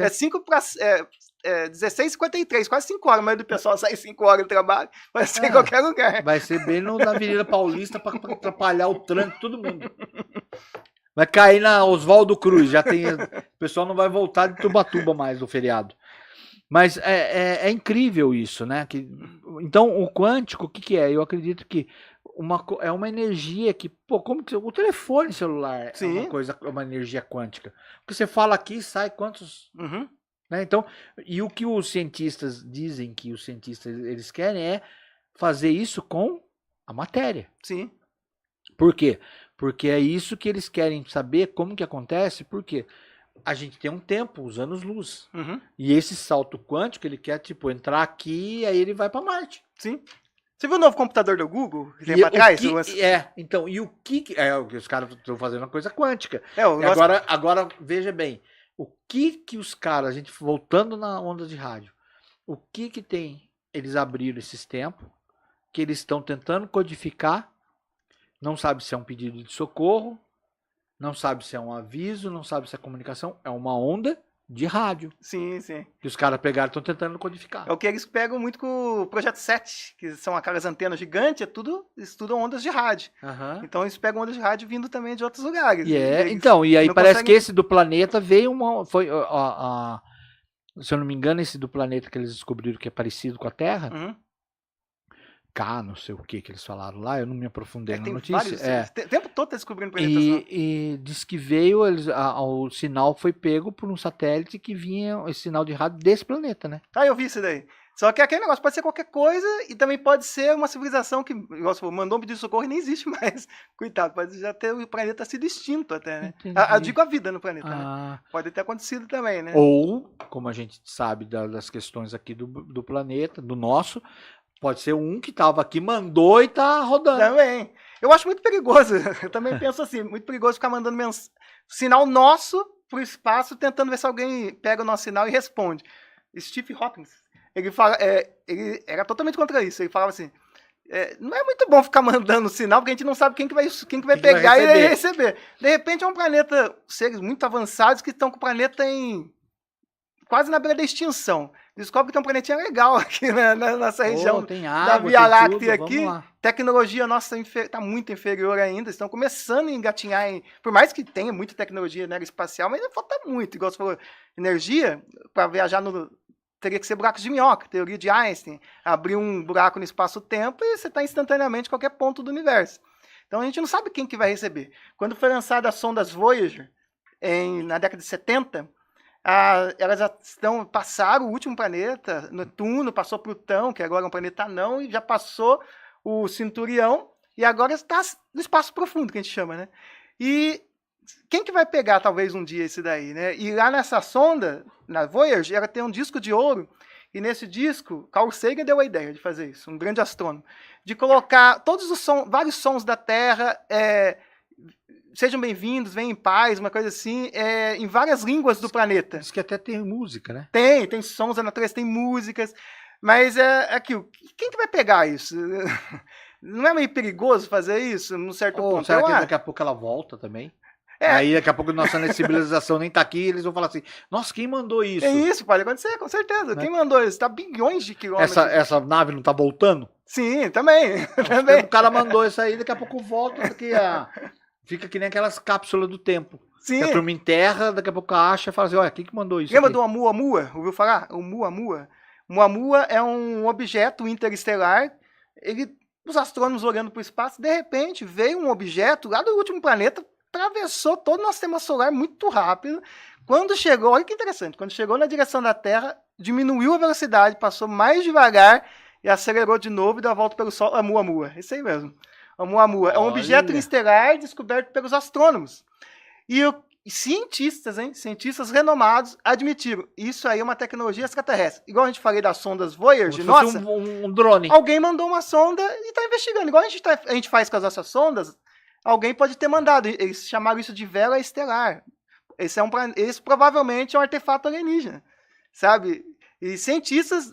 16h53, quase 5 horas. A maioria do pessoal sai 5 horas do trabalho, vai ser em qualquer lugar. Vai ser bem na Avenida Paulista pra atrapalhar o trânsito, todo mundo. Vai cair na Oswaldo Cruz, já tem. O pessoal não vai voltar de Tubatuba mais do feriado. Mas é incrível isso, né? Então, o quântico, o que é? Eu acredito que é uma energia que, como que o telefone celular Sim. É uma energia quântica. Porque você fala aqui, sai quantos. Uhum. Né? Então, e o que os cientistas dizem que os cientistas eles querem é fazer isso com a matéria. Sim. Por quê? Porque é isso que eles querem saber como que acontece, porque a gente tem um tempo, os anos-luz. Uhum. E esse salto quântico, ele quer, entrar aqui e aí ele vai para Marte. Sim. Você viu o novo computador do Google? Que tem pra trás? Então, e o que... os caras estão fazendo uma coisa quântica. Agora, veja bem, o que os caras, a gente voltando na onda de rádio, o que tem, eles abriram esses tempos, que eles estão tentando codificar. Não sabe se é um pedido de socorro, não sabe se é um aviso, não sabe se é comunicação. É uma onda de rádio. Sim, sim. Que os caras pegaram e estão tentando codificar. É o que eles pegam muito com o Projeto 7, que são aquelas antenas gigantes, estudam ondas de rádio. Uhum. Então eles pegam ondas de rádio vindo também de outros lugares. E aí parece que esse do planeta veio se eu não me engano, esse do planeta que eles descobriram que é parecido com a Terra... Uhum. Não sei o que eles falaram lá, eu não me aprofundei na notícia. O tempo todo tá descobrindo planetas. E diz que veio, o sinal foi pego por um satélite que vinha esse sinal de rádio desse planeta, né? Eu vi isso daí. Só que aquele negócio pode ser qualquer coisa e também pode ser uma civilização que, igual você falou, mandou um pedido de socorro e nem existe mais. Coitado, pode já ter o planeta sido extinto até, né? Digo a vida no planeta, né? Pode ter acontecido também, né? Ou, como a gente sabe das questões aqui do planeta, do nosso... Pode ser um que estava aqui, mandou e tá rodando. Também. Eu acho muito perigoso. Eu também penso assim, muito perigoso ficar mandando sinal nosso pro espaço, tentando ver se alguém pega o nosso sinal e responde. Steve Hawkins, ele era totalmente contra isso. Ele falava assim, não é muito bom ficar mandando sinal, porque a gente não sabe quem que vai pegar e receber. De repente é um planeta, seres muito avançados que estão com o planeta quase na beira da extinção. Descobre que tem um planetinha legal aqui na nossa região da Via Láctea aqui. Tecnologia nossa está muito inferior ainda. Estão começando a engatinhar por mais que tenha muita tecnologia espacial, mas ainda falta muito. Igual você falou, energia para viajar teria que ser buracos de minhoca, teoria de Einstein. Abrir um buraco no espaço-tempo e você está instantaneamente em qualquer ponto do universo. Então a gente não sabe quem que vai receber. Quando foi lançada as sondas Voyager, na década de 70, elas passaram o último planeta, Netuno, passou Plutão, que agora é um planeta anão, e já passou o Cinturião, e agora está no espaço profundo, que a gente chama, né? E quem que vai pegar, talvez, um dia esse daí, né? E lá nessa sonda, na Voyager, ela tem um disco de ouro, e nesse disco, Carl Sagan deu a ideia de fazer isso, um grande astrônomo, de colocar todos os vários sons da Terra, sejam bem-vindos, venham em paz, uma coisa assim, em várias línguas do planeta. Diz que até tem música, né? Tem sons da natureza, tem músicas, mas aquilo, quem que vai pegar isso? Não é meio perigoso fazer isso, num certo ponto? Será que daqui a pouco ela volta também? Aí daqui a pouco nossa civilização nem tá aqui, eles vão falar assim, nossa, quem mandou isso? É isso, pode acontecer, com certeza. Né? Quem mandou isso? Tá bilhões de quilômetros. Essa nave não tá voltando? Sim, também. O cara mandou isso aí, daqui a pouco volta, fica que nem aquelas cápsulas do tempo. Sim. Que a turma enterra, daqui a pouco acha e fala assim, olha, quem que mandou isso? Lembra do Oumuamua? Ouviu falar? Oumuamua? Oumuamua é um objeto interestelar, os astrônomos olhando para o espaço, de repente veio um objeto lá do último planeta, atravessou todo o nosso sistema solar muito rápido. Quando chegou, olha que interessante, quando chegou na direção da Terra, diminuiu a velocidade, passou mais devagar e acelerou de novo e deu a volta pelo Sol. Oumuamua, isso aí mesmo. Oumuamua é um objeto interestelar descoberto pelos astrônomos. E cientistas renomados admitiram, isso aí é uma tecnologia extraterrestre. Igual a gente falei das sondas Voyager, nossa, um drone. Alguém mandou uma sonda e está investigando. Igual a gente faz com as nossas sondas, alguém pode ter mandado. Eles chamaram isso de vela estelar. Esse provavelmente é um artefato alienígena, sabe? E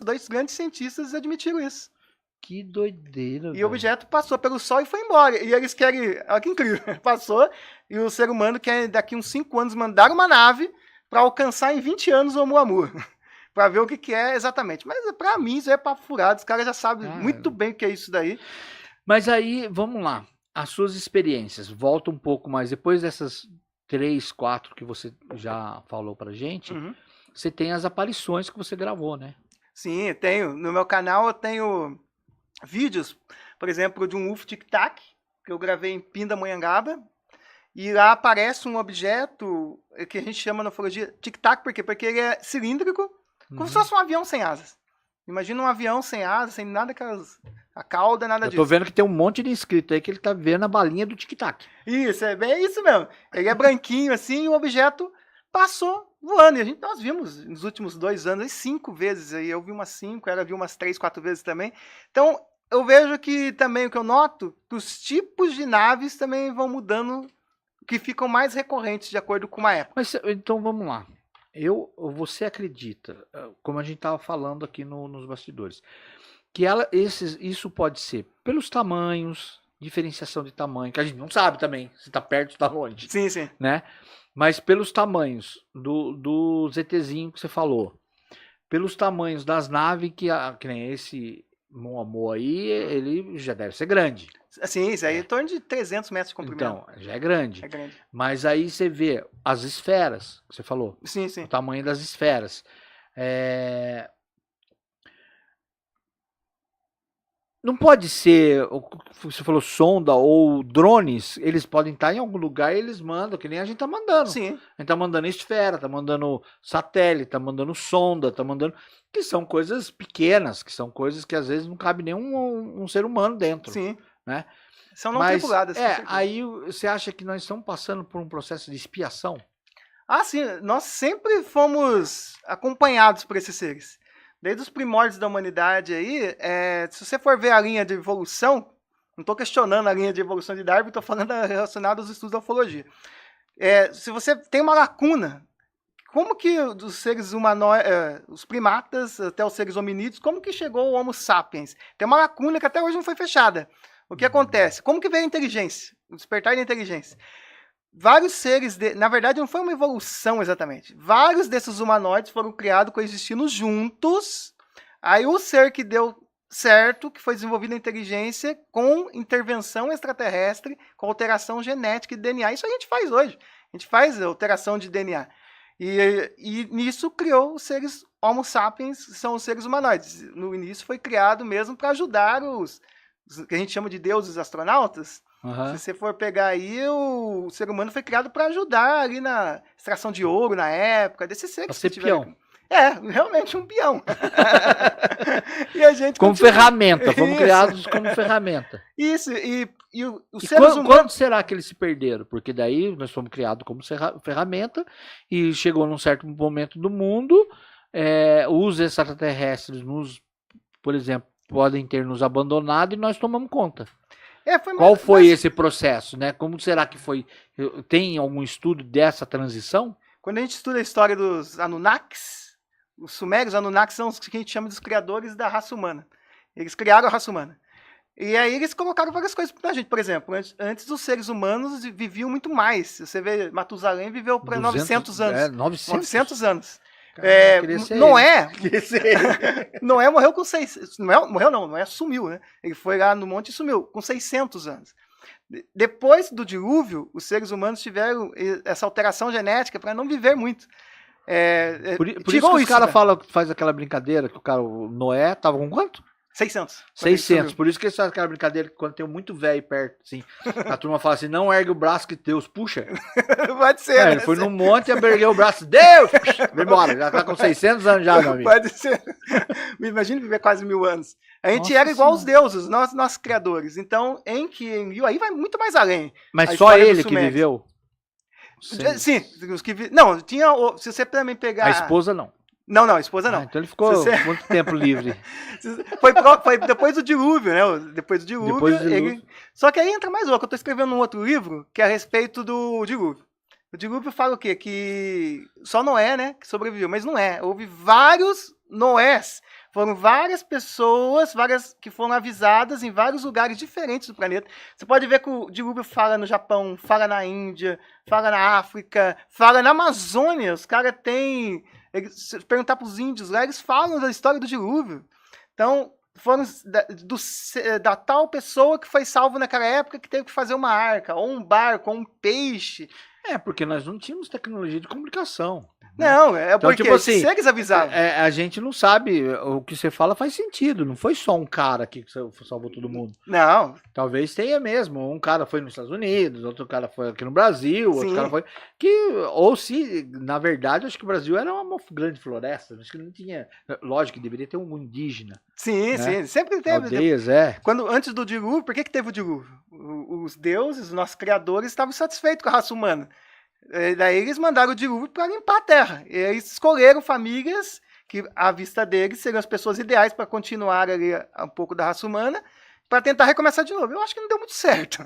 dois grandes cientistas admitiram isso. Que doideira. E o objeto passou pelo Sol e foi embora. E eles querem... Olha que incrível. Passou e o ser humano quer, daqui uns 5 anos, mandar uma nave para alcançar em 20 anos o Oumuamua. Para ver o que é exatamente. Mas para mim isso é papo furado. Os caras já sabem muito bem o que é isso daí. Mas aí, vamos lá. As suas experiências. Volta um pouco mais. Depois dessas 3, 4 que você já falou pra gente, você tem as aparições que você gravou, né? Sim, eu tenho. No meu canal eu tenho vídeos, por exemplo, de um UFO Tic-Tac, que eu gravei em Pindamonhangaba, e lá aparece um objeto que a gente chama na ufologia Tic-Tac, por quê? Porque ele é cilíndrico, como se fosse um avião sem asas. Imagina um avião sem asas, sem nada a cauda, nada disso. Eu tô vendo que tem um monte de inscrito aí que ele tá vendo a balinha do Tic-Tac. Isso, é bem isso mesmo. Ele é branquinho assim, e o objeto passou voando. E nós vimos nos últimos 2 anos, 5 vezes aí. Eu vi umas 5, ela viu umas 3, 4 vezes também. Então, eu vejo que também o que eu noto, que os tipos de naves também vão mudando, que ficam mais recorrentes de acordo com uma época. Mas então vamos lá. Você acredita, como a gente estava falando aqui nos bastidores, que isso pode ser pelos tamanhos, diferenciação de tamanho, que a gente não sabe também se está perto ou está longe. Sim, sim. Né? Mas pelos tamanhos do ZTzinho que você falou, pelos tamanhos das naves, que nem esse Oumuamua aí, ele já deve ser grande. Sim, isso aí é em torno de 300 metros de comprimento. Então, já é grande. É grande. Mas aí você vê as esferas, que você falou. Sim, sim. O tamanho das esferas. Não pode ser, você falou sonda ou drones, eles podem estar em algum lugar e eles mandam, que nem a gente tá mandando. Sim. A gente tá mandando esfera, tá mandando satélite, tá mandando sonda, tá mandando... Que são coisas pequenas, que são coisas que às vezes não cabe nem um ser humano dentro. Sim. Né? São não tripuladas. Aí você acha que nós estamos passando por um processo de expiação? Ah, sim. Nós sempre fomos acompanhados por esses seres. Desde os primórdios da humanidade aí, se você for ver a linha de evolução, não estou questionando a linha de evolução de Darwin, estou falando relacionado aos estudos da ufologia. Se você tem uma lacuna, como que os seres humanoides, os primatas, até os seres hominídeos, como que chegou o Homo sapiens? Tem uma lacuna que até hoje não foi fechada. O que acontece? Como que veio a inteligência? O despertar da inteligência. Vários seres, na verdade não foi uma evolução exatamente, vários desses humanoides foram criados coexistindo juntos, aí o ser que deu certo, que foi desenvolvido a inteligência com intervenção extraterrestre, com alteração genética de DNA, isso a gente faz hoje, a gente faz alteração de DNA, e nisso criou os seres Homo sapiens, que são os seres humanoides, no início foi criado mesmo para ajudar os que a gente chama de deuses astronautas. Se você for pegar aí, o ser humano foi criado para ajudar ali na extração de ouro na época, desses seres que tiveram. Peão. Realmente um peão. E a gente como ferramenta, fomos criados como ferramenta. Isso, e os seres humanos... Quando será que eles se perderam? Porque daí nós fomos criados como ferramenta e chegou num certo momento do mundo, os extraterrestres, por exemplo, podem ter nos abandonado e nós tomamos conta. Qual foi esse processo, né? Como será que foi? Tem algum estudo dessa transição? Quando a gente estuda a história dos Anunnakis, os sumérios Anunnakis são os que a gente chama dos criadores da raça humana. Eles criaram a raça humana. E aí eles colocaram várias coisas pra gente. Por exemplo, antes os seres humanos viviam muito mais. Você vê, Matusalém viveu para 900 anos. 900 anos. Noé morreu com 600. Noé sumiu, né? Ele foi lá no monte e sumiu, com 600 anos. Depois do dilúvio, os seres humanos tiveram essa alteração genética para não viver muito. Por isso tirou que os isso, caras né? faz aquela brincadeira que o Noé tava com quanto? 600. 600. Por isso que eles fazem aquela brincadeira que quando tem muito velho perto, assim, a turma fala assim, não ergue o braço que Deus puxa. Pode ser, né? Ele foi num monte e ergueu o braço, Deus! Vai embora, já tá com 600 anos já, meu amigo. Pode ser. Imagina viver quase 1000 anos. A gente Nossa era igual aos Senhora. deuses, nossos criadores. Então, Enkidu, aí vai muito mais além. Mas A só história ele dos que Sumérios. viveu? Sim, os que não, tinha, se você também pegar... A esposa não. Não, a esposa não. Ah, então ele ficou Se você- muito tempo livre. Foi depois do dilúvio, né? Depois do dilúvio, Depois do dilúvio. Só que aí entra mais louco. Eu tô escrevendo um outro livro que é a respeito do dilúvio. O dilúvio fala o quê? Que só Noé, né, que sobreviveu. Mas não é. Houve vários Noés. Foram várias pessoas, várias que foram avisadas em vários lugares diferentes do planeta. Você pode ver que o dilúvio fala no Japão, fala na Índia, fala na África, fala na Amazônia. Os caras têm... Se perguntar para os índios lá, eles falam da história do dilúvio. Então, foram da tal pessoa que foi salvo naquela época que teve que fazer uma arca, ou um barco, ou um peixe. É, porque nós não tínhamos tecnologia de comunicação. Não, é Então, porque tipo assim, se eles avisavam. A gente não sabe, o que você fala faz sentido, não foi só um cara aqui que salvou todo mundo. Não, Talvez tenha mesmo, um cara foi nos Estados Unidos, outro cara foi aqui no Brasil, outro Sim. cara foi... Ou se, na verdade, acho que o Brasil era uma grande floresta, acho que não tinha... Lógico que deveria ter um indígena, sim, né? sim, sempre teve. Aldeias, Antes do dilúvio, por que teve o dilúvio? Os deuses, os nossos criadores, estavam satisfeitos com a raça humana. Daí eles mandaram o dilúvio para limpar a terra. E eles escolheram famílias que, à vista deles, seriam as pessoas ideais para continuar ali um pouco da raça humana, para tentar recomeçar de novo. Eu acho que não deu muito certo.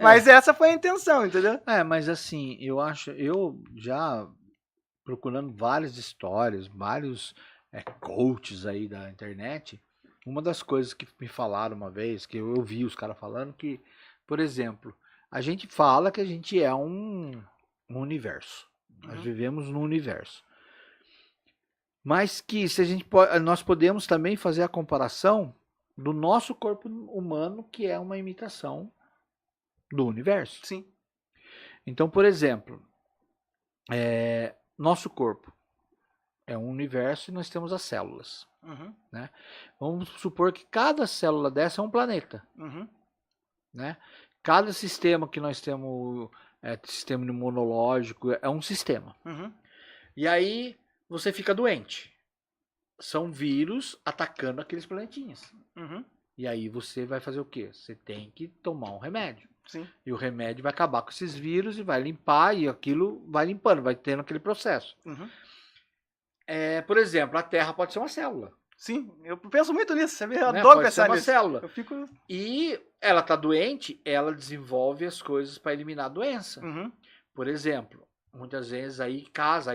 Mas essa foi a intenção, entendeu? Mas assim, eu já procurando várias histórias, vários coaches aí da internet, uma das coisas que me falaram uma vez, que eu ouvi os caras falando, que, por exemplo, a gente fala que a gente é um universo. Nós vivemos num universo. Mas que se nós podemos também fazer a comparação do nosso corpo humano, que é uma imitação do universo. Sim. Então, por exemplo, nosso corpo é um universo e nós temos as células. Né? Vamos supor que cada célula dessa é um planeta. Né? Cada sistema que nós temos, sistema imunológico, é um sistema. E aí você fica doente. São vírus atacando aqueles planetinhas. E aí você vai fazer o quê? Você tem que tomar um remédio. Sim. E o remédio vai acabar com esses vírus e vai limpar, e aquilo vai limpando, vai tendo aquele processo. Por exemplo, a Terra pode ser uma célula. Sim, eu penso muito nisso, eu adoro Pode ser pensar uma nisso. célula. Eu fico... E ela tá doente, ela desenvolve as coisas para eliminar a doença. Por exemplo, muitas vezes aí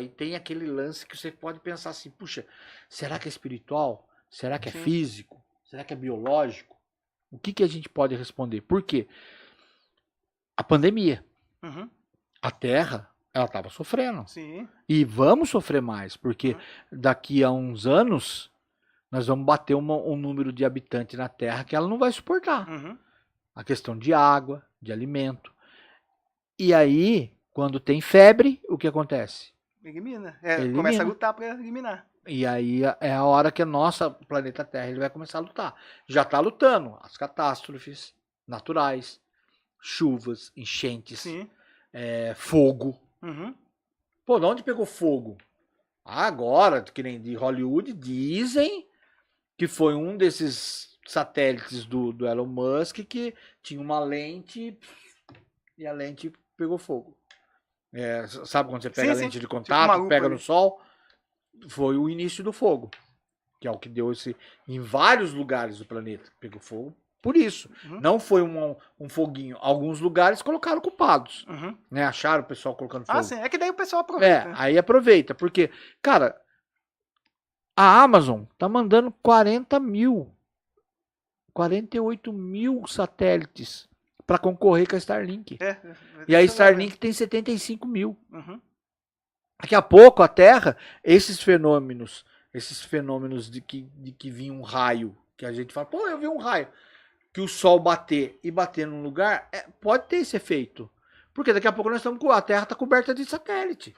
tem aquele lance que você pode pensar assim, puxa, será que é espiritual? Será que é físico? Será que é biológico? O que a gente pode responder? Por quê? A pandemia. A Terra, ela estava sofrendo. Sim. E vamos sofrer mais, porque daqui a uns anos nós vamos bater um número de habitantes na Terra que ela não vai suportar. A questão de água, de alimento. E aí, quando tem febre, o que acontece? Elimina. Elimina. Começa a lutar para eliminar. E aí é a hora que a nossa planeta Terra ele vai começar a lutar. Já está lutando. As catástrofes naturais, chuvas, enchentes, fogo. Pô, de onde pegou fogo? Agora, que nem de Hollywood, dizem que foi um desses satélites do Elon Musk que tinha uma lente e a lente pegou fogo. Sabe quando você pega a lente de contato, tipo pega no sol? Foi o início do fogo, que é o que deu em vários lugares do planeta. Pegou fogo por isso. Não foi um foguinho. Alguns lugares colocaram culpados. Né? Acharam o pessoal colocando fogo. Sim. É que daí o pessoal aproveita. Aí aproveita. Porque, cara, a Amazon tá mandando 48 mil satélites para concorrer com a Starlink. E a Starlink tem 75 mil. Daqui a pouco a Terra, esses fenômenos de que vinha um raio, que a gente fala, pô, eu vi um raio, que o Sol bater num lugar, pode ter esse efeito. Porque daqui a pouco nós estamos com a Terra tá coberta de satélite.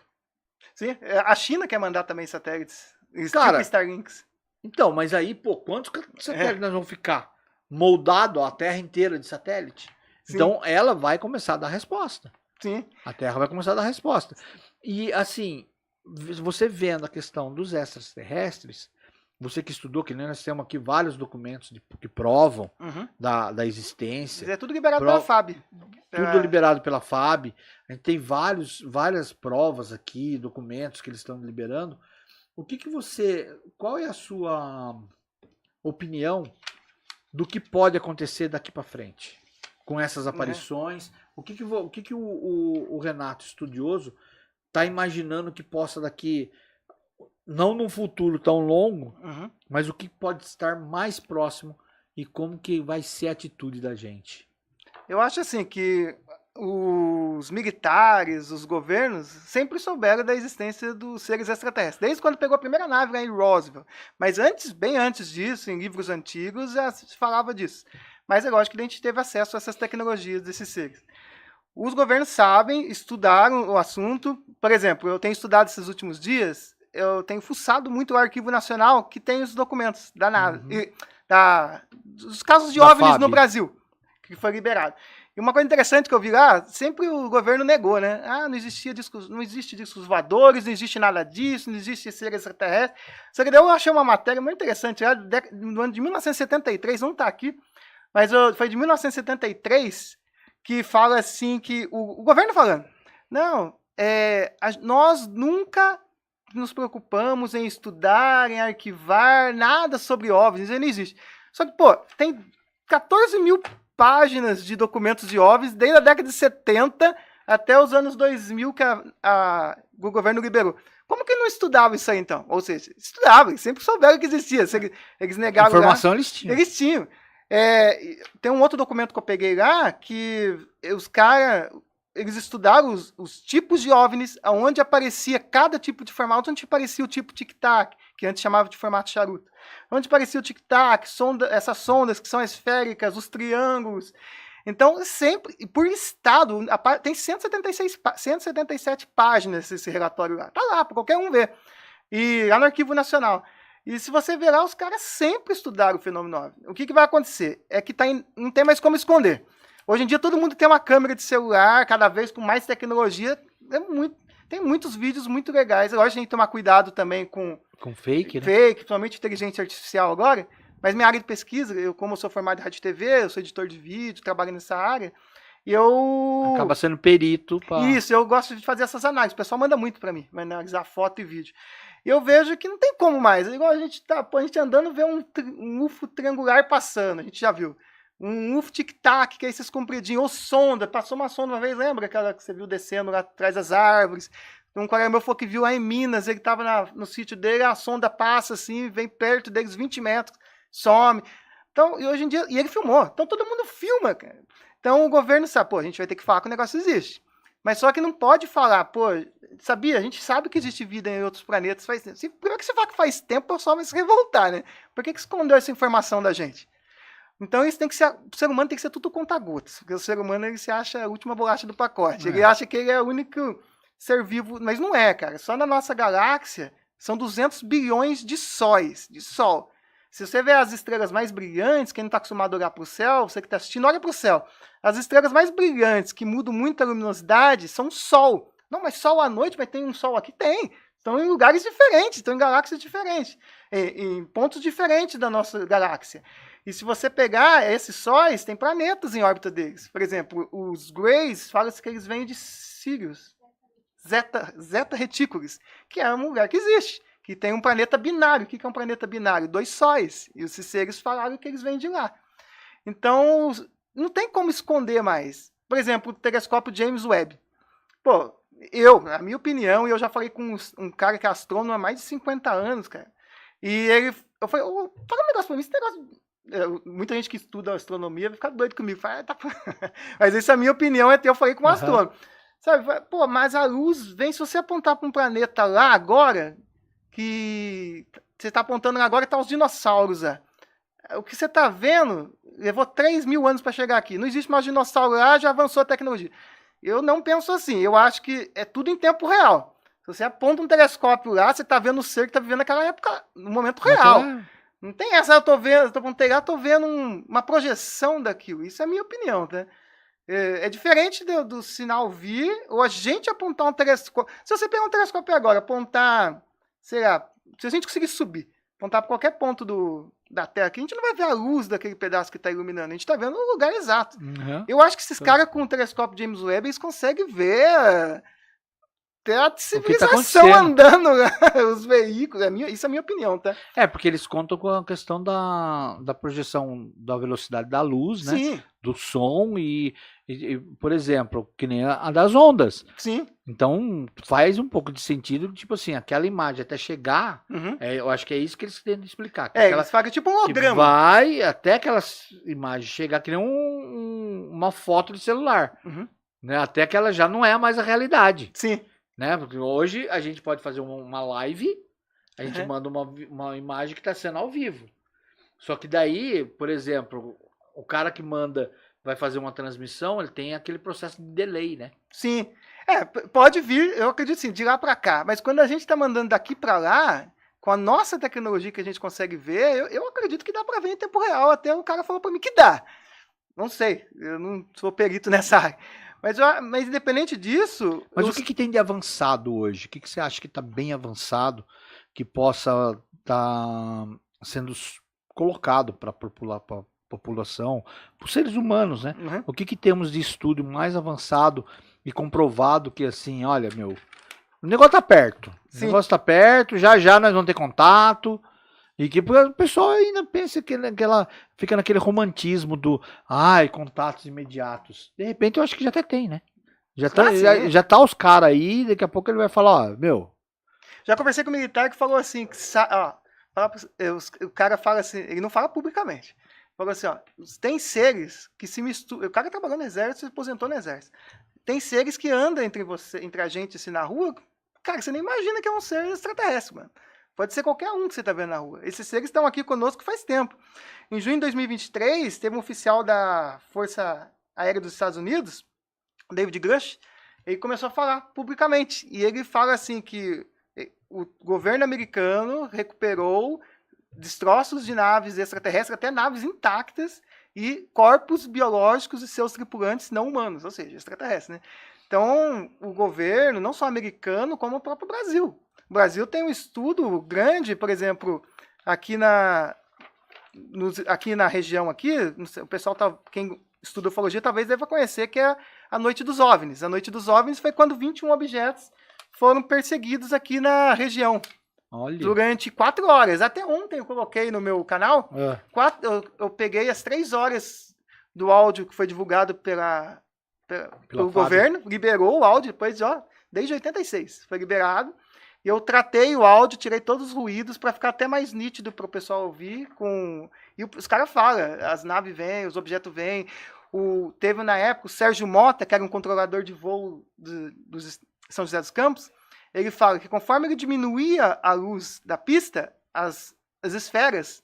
Sim, a China quer mandar também satélites. Cara, Tipo Starlinks. então, mas aí, pô, quantos satélites nós vamos ficar? Moldado a Terra inteira de satélite? Sim. Então, ela vai começar a dar resposta. Sim. A Terra vai começar a dar resposta. E, assim, você vendo a questão dos extraterrestres, você que estudou, que nós temos aqui vários documentos que provam da existência. É tudo liberado pela FAB. Tudo liberado pela FAB. A gente tem várias provas aqui, documentos que eles estão liberando. Qual é a sua opinião do que pode acontecer daqui para frente com essas aparições? O que o Renato, estudioso, está imaginando que possa daqui, não num futuro tão longo, mas o que pode estar mais próximo e como que vai ser a atitude da gente? Eu acho assim que os militares, os governos, sempre souberam da existência dos seres extraterrestres, desde quando pegou a primeira nave lá em Roswell. Mas bem antes disso, em livros antigos, já se falava disso. Mas é lógico que a gente teve acesso a essas tecnologias desses seres. Os governos sabem, estudaram o assunto. Por exemplo, eu tenho estudado esses últimos dias, eu tenho fuçado muito o Arquivo Nacional, que tem os documentos da nave, dos casos de OVNIs FAB no Brasil, que foi liberado. E uma coisa interessante que eu vi lá, sempre o governo negou, né? Não existe discos voadores, não existe nada disso, não existe seres extraterrestres. Só que daí eu achei uma matéria muito interessante lá, do ano de 1973, não está aqui, mas foi de 1973, que fala assim, que o governo falando, nós nunca nos preocupamos em estudar, em arquivar nada sobre OVNIs, ele não existe. Só que, pô, tem 14 mil páginas de documentos de OVNIs desde a década de 70 até os anos 2000 que o governo liberou. Como que não estudava isso aí, então? Ou seja, estudava, eles sempre souberam que existia. Eles negaram. Informação lá, eles tinham. Eles tinham. Tem um outro documento que eu peguei lá, que os caras, eles estudaram os tipos de OVNIs, onde aparecia cada tipo de formato, onde aparecia o tipo tic-tac, que antes chamava de formato charuto. Onde aparecia o tic-tac, essas sondas que são esféricas, os triângulos. Então, sempre, por estado, tem 177 páginas esse relatório lá. Tá lá, para qualquer um ver. E lá no Arquivo Nacional. E se você ver lá, os caras sempre estudaram o fenômeno OVNI. O que vai acontecer? É que não tem mais como esconder. Hoje em dia, todo mundo tem uma câmera de celular, cada vez com mais tecnologia. Tem muitos vídeos muito legais. Lógico, a gente tem que tomar cuidado também com fake, né? Fake, principalmente inteligência artificial agora. Mas minha área de pesquisa, como eu sou formado em rádio e TV, eu sou editor de vídeo, trabalho nessa área, e eu... Acaba sendo perito. Isso, eu gosto de fazer essas análises. O pessoal manda muito para mim, analisar foto e vídeo. E eu vejo que não tem como mais. Igual a gente andando, vê um UFO triangular passando, a gente já viu. Um UFO tic-tac, que é esses compridinhos, ou sonda. Passou uma sonda uma vez, lembra aquela que você viu descendo lá atrás das árvores? Um colega meu falou que viu lá em Minas, ele estava no sítio dele, a sonda passa assim, vem perto deles 20 metros, some. Então, e hoje em dia, e ele filmou. Então todo mundo filma, cara. Então o governo sabe, a gente vai ter que falar que o negócio existe. Mas só que não pode falar, sabia? A gente sabe que existe vida em outros planetas faz tempo. Primeiro que você fala que faz tempo, o pessoal vai se revoltar, né? Por que escondeu essa informação da gente? Então isso tem que ser, o ser humano tem que ser tudo conta-gotas, porque o ser humano ele se acha a última bolacha do pacote. Ele acha que ele é o único ser vivo, mas não é, cara. Só na nossa galáxia são 200 bilhões de sóis, de sol. Se você vê as estrelas mais brilhantes, quem não está acostumado a olhar para o céu, você que está assistindo, olha para o céu. As estrelas mais brilhantes, que mudam muito a luminosidade, são Sol. Não, mas Sol à noite, mas tem um Sol aqui? Tem. Estão em lugares diferentes, estão em galáxias diferentes, em pontos diferentes da nossa galáxia. E se você pegar esses sóis, tem planetas em órbita deles. Por exemplo, os Greys, fala-se que eles vêm de Sirius, Zeta Reticuli, que é um lugar que existe, que tem um planeta binário. O que é um planeta binário? 2 sóis. E os seres falaram que eles vêm de lá. Então, não tem como esconder mais. Por exemplo, o telescópio James Webb. Na minha opinião, e eu já falei com um cara que é astrônomo há mais de 50 anos, cara. E eu falei, fala um negócio pra mim, esse negócio... Muita gente que estuda astronomia vai ficar doido comigo. Mas essa é a minha opinião, eu falei com um astrônomo. Sabe, mas a luz vem, se você apontar para um planeta lá agora, que você está apontando agora, tá os dinossauros lá. O que você está vendo, levou 3 mil anos para chegar aqui. Não existe mais dinossauro lá, já avançou a tecnologia. Eu não penso assim, eu acho que é tudo em tempo real. Se você aponta um telescópio lá, você tá vendo o ser que tá vivendo naquela época, no momento real. Não tem essa, eu tô com o telhado, tô vendo uma projeção daquilo. Isso é a minha opinião, tá? É diferente do sinal vir, ou a gente apontar um telescópio. Se você pegar um telescópio agora, apontar, sei lá, se a gente conseguir subir, apontar para qualquer ponto da Terra aqui, a gente não vai ver a luz daquele pedaço que está iluminando, a gente está vendo o lugar exato. Eu acho que esses caras com o telescópio James Webb, eles conseguem ver até a civilização andando, os veículos. Isso é a minha opinião, tá? Porque eles contam com a questão da projeção da velocidade da luz, né? Sim. Do som e, por exemplo, que nem a das ondas. Sim. Então, faz um pouco de sentido, tipo assim, aquela imagem até chegar, eu acho que é isso que eles tentam explicar. Que eles fazem tipo um holograma. Vai até aquelas imagens chegar, que nem uma foto de celular. Né? Até que ela já não é mais a realidade. Sim. Né? Porque hoje a gente pode fazer uma live, a gente manda uma imagem que está sendo ao vivo. Só que daí, por exemplo, o cara que vai fazer uma transmissão, ele tem aquele processo de delay, né? Sim. Pode vir, eu acredito sim, de lá para cá. Mas quando a gente está mandando daqui para lá, com a nossa tecnologia que a gente consegue ver, eu acredito que dá para ver em tempo real. Até o cara falou para mim que dá. Não sei, eu não sou perito nessa área. Mas independente disso... Mas o que tem de avançado hoje? O que você acha que está bem avançado, que possa estar sendo colocado para a população, para os seres humanos, né? O que temos de estudo mais avançado e comprovado que assim, olha, o negócio tá perto. Sim. O negócio tá perto, já nós vamos ter contato. E que o pessoal ainda pensa que ela fica naquele romantismo do contatos imediatos. De repente eu acho que já até tem, né? Já tá os caras aí, daqui a pouco ele vai falar, Já conversei com um militar que falou assim, o cara fala assim, ele não fala publicamente. Falou assim, tem seres que se misturam. O cara trabalhou no exército, se aposentou no exército. Tem seres que andam entre a gente assim na rua, cara, você nem imagina que é um ser extraterrestre, mano. Pode ser qualquer um que você está vendo na rua. Esses seres estão aqui conosco faz tempo. Em junho de 2023, teve um oficial da Força Aérea dos Estados Unidos, David Grush, ele começou a falar publicamente. E ele fala assim que o governo americano recuperou destroços de naves extraterrestres, até naves intactas, e corpos biológicos de seus tripulantes não humanos, ou seja, extraterrestres, né? Então, o governo, não só americano, como o próprio Brasil. O Brasil tem um estudo grande, por exemplo, aqui na região aqui, o pessoal quem estuda ufologia talvez deva conhecer, que é a Noite dos OVNIs. A Noite dos OVNIs foi quando 21 objetos foram perseguidos aqui na região. Olha. Durante 4 horas. Até ontem eu coloquei no meu canal, eu peguei as 3 horas do áudio que foi divulgado pelo governo, liberou o áudio, depois, desde 86 foi liberado. E eu tratei o áudio, tirei todos os ruídos para ficar até mais nítido para o pessoal ouvir. E os caras falam, as naves vêm, os objetos vêm. Teve na época o Sérgio Mota, que era um controlador de voo do São José dos Campos, ele fala que conforme ele diminuía a luz da pista, as esferas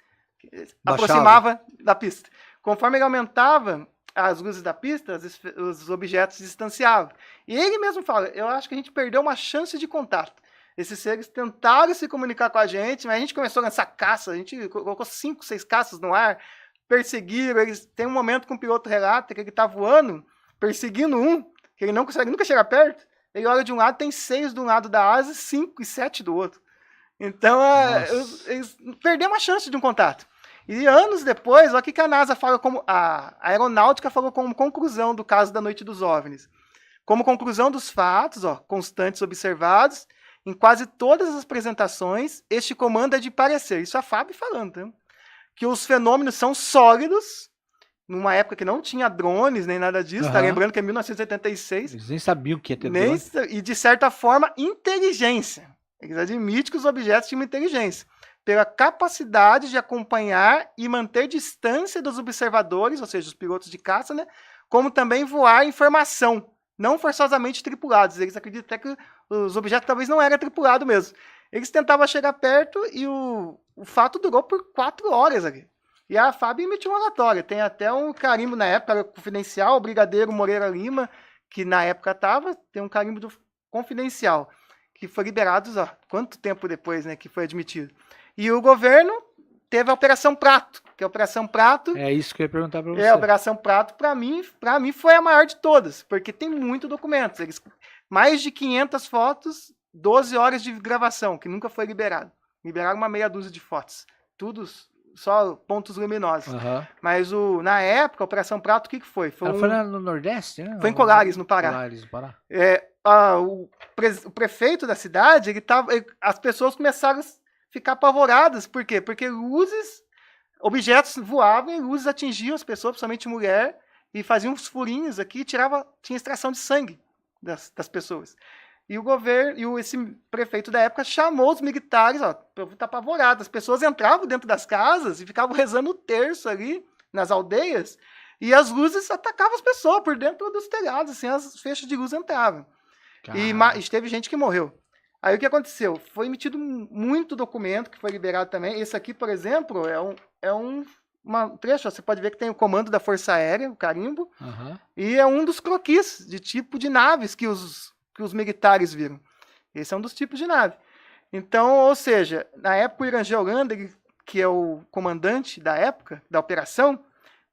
aproximavam da pista. Conforme ele aumentava as luzes da pista, os objetos se distanciavam. E ele mesmo fala, eu acho que a gente perdeu uma chance de contato. Esses seres tentaram se comunicar com a gente, mas a gente começou a lançar caça, a gente colocou 5, 6 caças no ar, perseguiram, tem um momento que um piloto relata que ele está voando, perseguindo que ele não consegue nunca chegar perto, ele olha de um lado, tem 6 de um lado da asa, 5 e 7 do outro. Então, eles perderam uma chance de um contato. E anos depois, olha o que a NASA fala a aeronáutica falou como conclusão do caso da Noite dos OVNIs. Como conclusão dos fatos, constantes observados, em quase todas as apresentações, este comando é de parecer, isso a Fábio falando, tá? Que os fenômenos são sólidos, numa época que não tinha drones, nem nada disso, tá lembrando que é 1986. Eles nem sabiam o que ia ter drone. E, de certa forma, inteligência. Eles admitem que os objetos tinham inteligência, pela capacidade de acompanhar e manter distância dos observadores, ou seja, os pilotos de caça, né? Como também voar informação, não forçosamente tripulados. Eles acreditam até que os objetos talvez não eram tripulados mesmo. Eles tentavam chegar perto e o fato durou por 4 horas aqui. E a Fábio emitiu um relatório. Tem até um carimbo na época, era confidencial, o Brigadeiro Moreira Lima, que na época tem um carimbo confidencial. que foi liberado, ó, quanto tempo depois, né, que foi admitido. E o governo teve a Operação Prato, que a Operação Prato... É isso que eu ia perguntar para você. A Operação Prato, para mim foi a maior de todas, porque tem muito documento. Mais de 500 fotos, 12 horas de gravação, que nunca foi liberado. Liberaram uma meia dúzia de fotos. Tudo só pontos luminosos. Mas na época, a Operação Prato, o que foi? Foi no Nordeste, né? Foi em Colares, no Pará. Colares, no Pará. O prefeito da cidade, as pessoas começaram a ficar apavoradas. Por quê? Porque objetos voavam e luzes atingiam as pessoas, principalmente mulher, e faziam uns furinhos aqui, tinha extração de sangue das pessoas. E o governo, esse prefeito da época chamou os militares, ó, para estar apavorado. As pessoas entravam dentro das casas e ficavam rezando o terço ali nas aldeias, e as luzes atacavam as pessoas por dentro dos telhados, assim, as feixes de luz entravam. E teve gente que morreu. Aí o que aconteceu? Foi emitido muito documento que foi liberado também. Esse aqui, por exemplo, é um trecho, ó, você pode ver que tem o comando da Força Aérea, o carimbo, e é um dos croquis de tipo de naves que os militares viram. Esse é um dos tipos de nave. Então, ou seja, na época o Irangê Holanda, que é o comandante da época, da operação,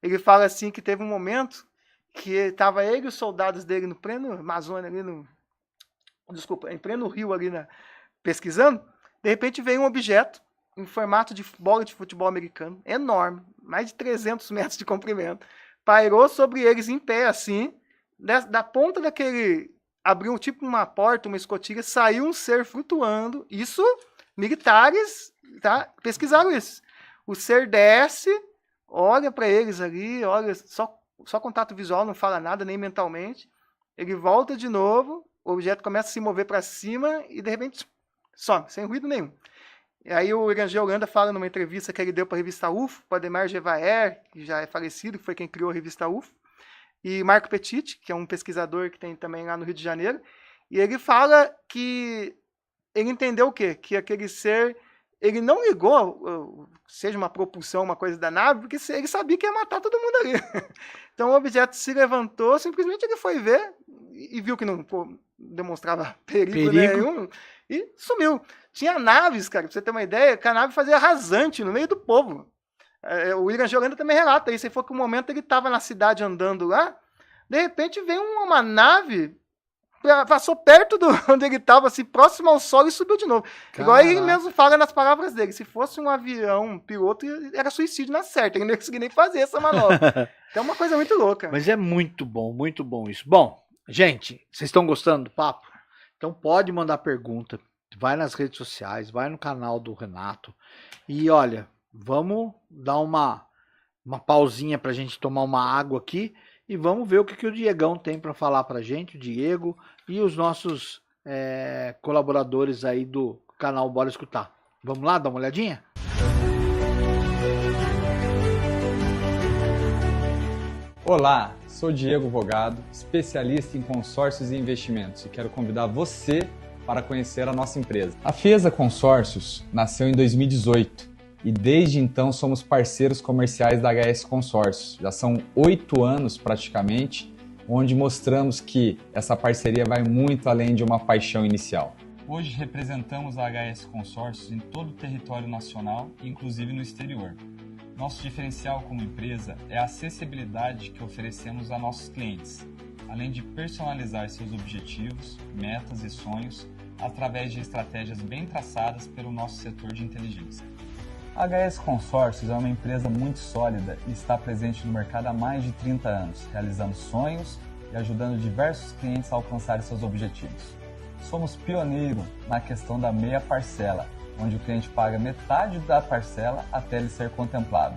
ele fala assim que teve um momento que estava ele e os soldados dele no pleno Amazônia, ali em pleno rio ali, pesquisando. De repente veio um objeto em formato de bola de futebol americano, enorme, mais de 300 metros de comprimento, pairou sobre eles em pé, assim, da ponta daquele... Abriu tipo uma porta, uma escotilha, saiu um ser flutuando. Isso, militares, tá? Pesquisaram isso. O ser desce, olha para eles ali, olha, só contato visual, não fala nada, nem mentalmente. Ele volta de novo, o objeto começa a se mover para cima e, de repente, some, sem ruído nenhum. E aí o Irangê Holanda fala numa entrevista que ele deu para a revista UFO, para Ademar Gevaer, que já é falecido, que foi quem criou a revista UFO, e Marco Petit, que é um pesquisador que tem também lá no Rio de Janeiro, e ele fala que ele entendeu o quê? Que aquele ser, ele não ligou, seja uma propulsão, uma coisa da nave, porque ele sabia que ia matar todo mundo ali. Então o objeto se levantou, simplesmente ele foi ver, e viu que não demonstrava perigo nenhum, e sumiu. Tinha naves, cara, pra você ter uma ideia, que a nave fazia rasante no meio do povo. O Irangê Holanda também relata isso. Aí foi que o momento ele estava na cidade andando lá, de repente veio uma nave, passou perto de onde ele estava, assim, próximo ao solo e subiu de novo. Caraca. Igual ele mesmo fala nas palavras dele, se fosse um avião, um piloto, era suicídio na certa, ele não ia conseguir nem fazer essa manobra. Então é uma coisa muito louca. Mas é muito bom isso. Bom, gente, vocês estão gostando do papo? Então pode mandar pergunta, vai nas redes sociais, vai no canal do Renato e olha... Vamos dar uma pausinha pra gente tomar uma água aqui e vamos ver o que o Diegão tem para falar pra gente, o Diego e os nossos colaboradores aí do canal Bora Escutar. Vamos lá dar uma olhadinha? Olá, sou Diego Vogado, especialista em consórcios e investimentos e quero convidar você para conhecer a nossa empresa. A FESA Consórcios nasceu em 2018. E desde então somos parceiros comerciais da HS Consórcios. Já são 8 anos praticamente, onde mostramos que essa parceria vai muito além de uma paixão inicial. Hoje representamos a HS Consórcios em todo o território nacional, inclusive no exterior. Nosso diferencial como empresa é a acessibilidade que oferecemos a nossos clientes, além de personalizar seus objetivos, metas e sonhos através de estratégias bem traçadas pelo nosso setor de inteligência. A HS Consórcios é uma empresa muito sólida e está presente no mercado há mais de 30 anos, realizando sonhos e ajudando diversos clientes a alcançar seus objetivos. Somos pioneiros na questão da meia parcela, onde o cliente paga metade da parcela até ele ser contemplado.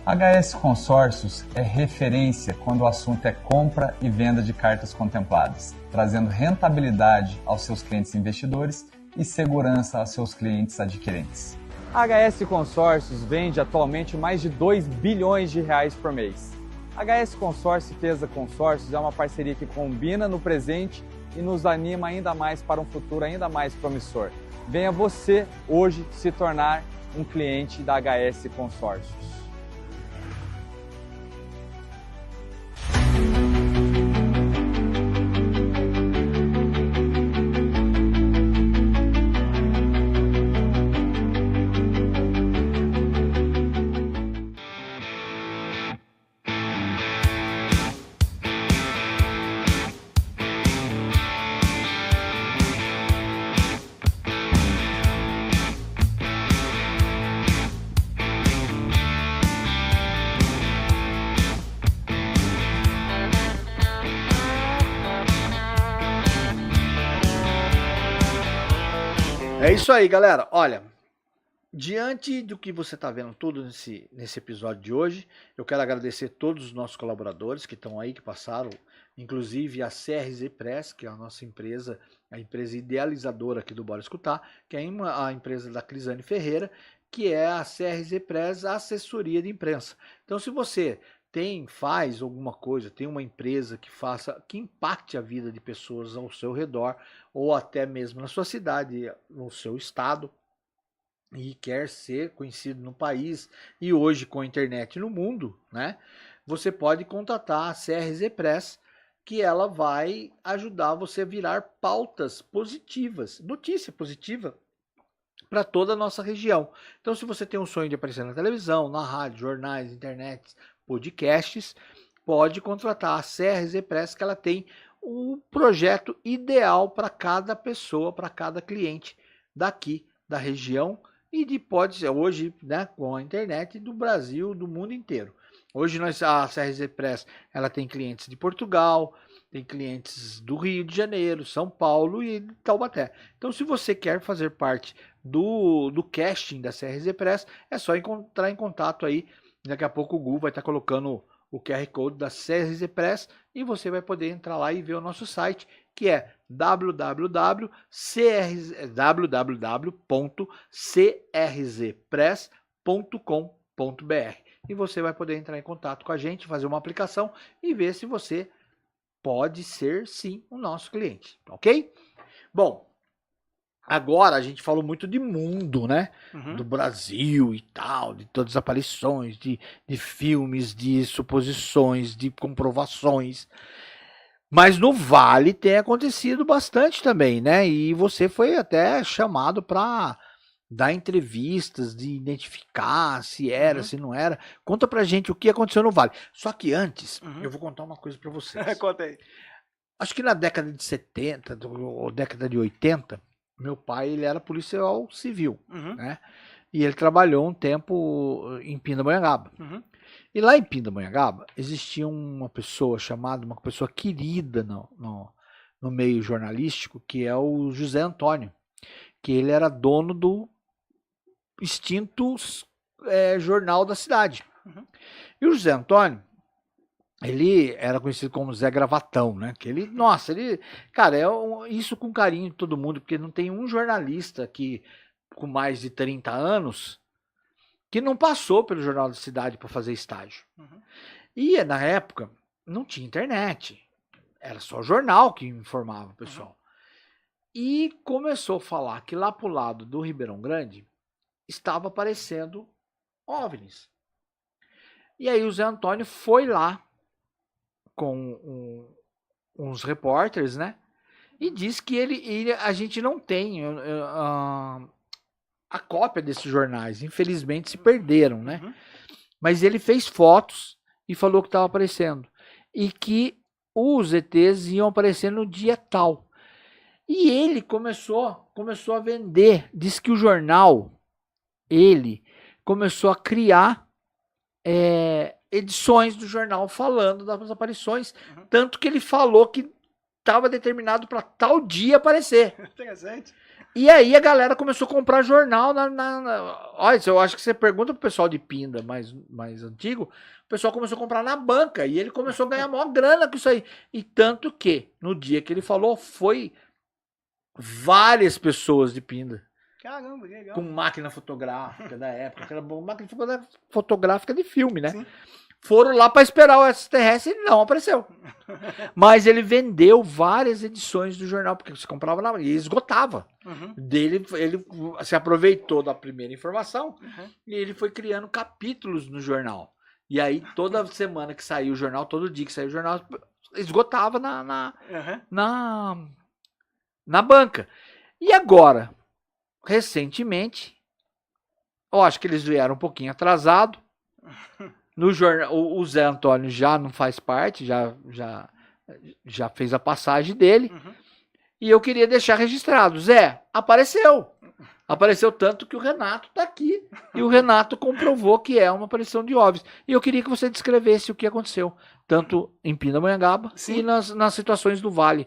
A HS Consórcios é referência quando o assunto é compra e venda de cartas contempladas, trazendo rentabilidade aos seus clientes investidores e segurança aos seus clientes adquirentes. A HS Consórcios vende atualmente mais de 2 bilhões de reais por mês. A HS Consórcio e FESA Consórcios é uma parceria que combina no presente e nos anima ainda mais para um futuro ainda mais promissor. Venha você hoje se tornar um cliente da HS Consórcios. É isso aí, galera. Olha, diante do que você está vendo tudo nesse episódio de hoje, eu quero agradecer todos os nossos colaboradores que estão aí, que passaram, inclusive a CRZ Press, que é a nossa empresa, a empresa idealizadora aqui do Bora Escutar, que é a empresa da Crisane Ferreira, que é a CRZ Press Assessoria de Imprensa. Então, se você faz alguma coisa, tem uma empresa que impacte a vida de pessoas ao seu redor, ou até mesmo na sua cidade, no seu estado, e quer ser conhecido no país, e hoje com a internet no mundo, né? Você pode contatar a CRZ Press, que ela vai ajudar você a virar pautas positivas, notícia positiva para toda a nossa região. Então, se você tem um sonho de aparecer na televisão, na rádio, jornais, internet, podcasts, pode contratar a CRZ Press, que ela tem o projeto ideal para cada pessoa, para cada cliente daqui da região e pode ser hoje, né, com a internet, do Brasil, do mundo inteiro. Hoje a CRZ Press, ela tem clientes de Portugal, tem clientes do Rio de Janeiro, São Paulo e Taubaté. Então, se você quer fazer parte do casting da CRZ Press, é só entrar em contato aí. Daqui a pouco o Gu vai estar colocando o QR Code da CRZ Press e você vai poder entrar lá e ver o nosso site, que é www.crzpress.com.br. E você vai poder entrar em contato com a gente, fazer uma aplicação e ver se você pode ser, sim, o nosso cliente, ok? Bom, agora a gente falou muito de mundo, né? Uhum. Do Brasil e tal, de todas as aparições, de filmes, de suposições, de comprovações. Mas no Vale tem acontecido bastante também, né? E você foi até chamado para dar entrevistas, de identificar se era, se não era. Conta pra gente o que aconteceu no Vale. Só que antes, eu vou contar uma coisa pra vocês. Conta aí. Acho que na década de 70 ou década de 80, meu pai ele era policial civil, né? E ele trabalhou um tempo em Pindamonhangaba. E lá em Pindamonhangaba existia uma pessoa uma pessoa querida no meio jornalístico, que é o José Antônio, que ele era dono do extinto jornal da cidade. E o José Antônio, ele era conhecido como Zé Gravatão, né? Que ele, cara, isso com carinho de todo mundo, porque não tem um jornalista que com mais de 30 anos que não passou pelo Jornal da Cidade para fazer estágio. E na época não tinha internet, era só o jornal que informava o pessoal. E começou a falar que lá pro lado do Ribeirão Grande estava aparecendo OVNIs. E aí o Zé Antônio foi lá com uns repórteres, né? E disse que a gente não tem a cópia desses jornais. Infelizmente se perderam, né? Mas ele fez fotos e falou que estava aparecendo. E que os ETs iam aparecer no dia tal. E ele começou a vender. Diz que o jornal, ele começou a criar edições do jornal falando das aparições. Tanto que ele falou que estava determinado para tal dia aparecer. Interessante. E aí a galera começou a comprar jornal olha, eu acho que você pergunta pro pessoal de Pinda mais antigo, o pessoal começou a comprar na banca e ele começou a ganhar maior grana com isso aí. E tanto que, no dia que ele falou, foi várias pessoas de Pinda. Caramba, que legal. Com máquina fotográfica da época, aquela máquina fotográfica de filme, né? Sim. Foram lá para esperar o extraterrestre e ele não apareceu. Mas ele vendeu várias edições do jornal, porque você comprava e esgotava. Ele se aproveitou da primeira informação e ele foi criando capítulos no jornal. E aí, toda semana que saía o jornal, todo dia que saía o jornal, esgotava na banca. E agora, recentemente, eu acho que eles vieram um pouquinho atrasado. No jornal, o Zé Antônio já não faz parte, já fez a passagem dele. E eu queria deixar registrado. Zé, apareceu. Apareceu tanto que o Renato está aqui. E o Renato comprovou que é uma aparição de OVNIs. E eu queria que você descrevesse o que aconteceu. Tanto em Pindamonhangaba e nas situações do Vale.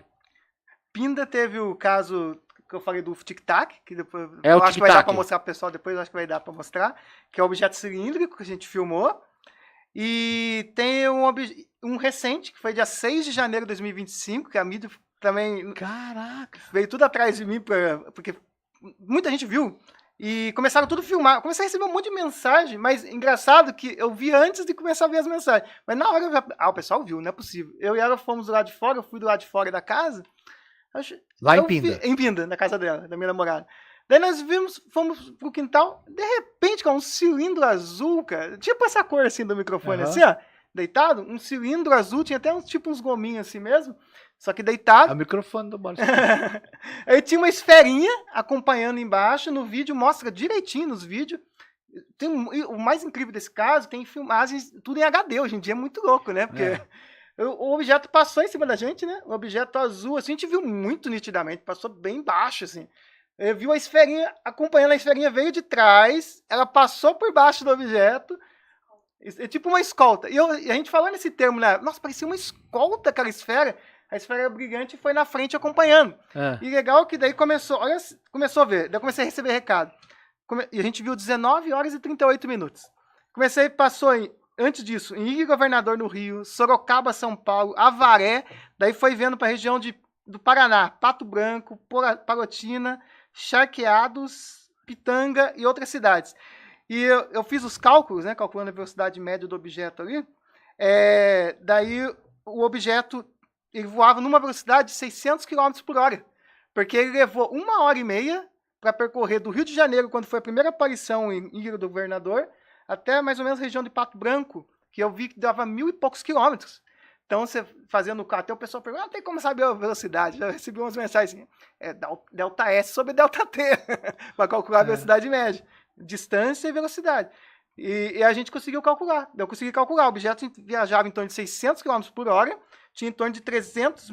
Pinda teve o caso que eu falei do tic-tac, que depois É eu o acho que vai dar tic-tac. para mostrar pro pessoal depois, eu acho que vai dar para mostrar, que é o objeto cilíndrico que a gente filmou. E tem um recente, que foi dia 6 de janeiro de 2025, que a mídia também Caraca. veio tudo atrás de mim, porque muita gente viu. E começaram tudo a filmar. Comecei a receber um monte de mensagem, mas engraçado que eu vi antes de começar a ver as mensagens. Mas na hora eu já... o pessoal viu, não é possível. Eu e ela fomos do lado de fora, eu fui do lado de fora da casa. Lá em Pinda. Em Pinda, na casa dela, da minha namorada. Daí nós fomos pro quintal, de repente, cara, um cilindro azul, cara, tipo essa cor assim do microfone, assim, ó, deitado, um cilindro azul, tinha até uns gominhos assim mesmo, só que deitado. É o microfone do Boris. Aí tinha uma esferinha acompanhando embaixo, no vídeo mostra direitinho nos vídeos. O mais incrível desse caso, tem filmagens, tudo em HD, hoje em dia é muito louco, né, porque... O objeto passou em cima da gente, né? O objeto azul, assim, a gente viu muito nitidamente, passou bem baixo, assim. Viu a esferinha, acompanhando a esferinha, veio de trás, ela passou por baixo do objeto, é tipo uma escolta. E a gente falando esse termo, né? Nossa, parecia uma escolta aquela esfera. A esfera brilhante foi na frente acompanhando. E legal que daí começou a ver, daí eu comecei a receber recado. E a gente viu 19 horas e 38 minutos. Antes disso, em Ilha Governador no Rio, Sorocaba, São Paulo, Avaré, daí foi vendo para a região do Paraná, Pato Branco, Parotina, Charqueados, Pitanga e outras cidades. E eu fiz os cálculos, né, calculando a velocidade média do objeto ali. Daí o objeto ele voava numa velocidade de 600 km por hora, porque ele levou 1h30 para percorrer do Rio de Janeiro, quando foi a primeira aparição em Ilha do Governador, até mais ou menos a região de Pato Branco, que eu vi que dava 1000 e poucos quilômetros. Então, você fazendo o carro, até o pessoal pergunta, tem como saber a velocidade? Já recebi umas mensagens assim, delta S sobre delta T, para calcular a velocidade média, distância e velocidade. E a gente conseguiu calcular. Eu consegui calcular. O objeto viajava em torno de 600 km por hora, tinha em torno de 300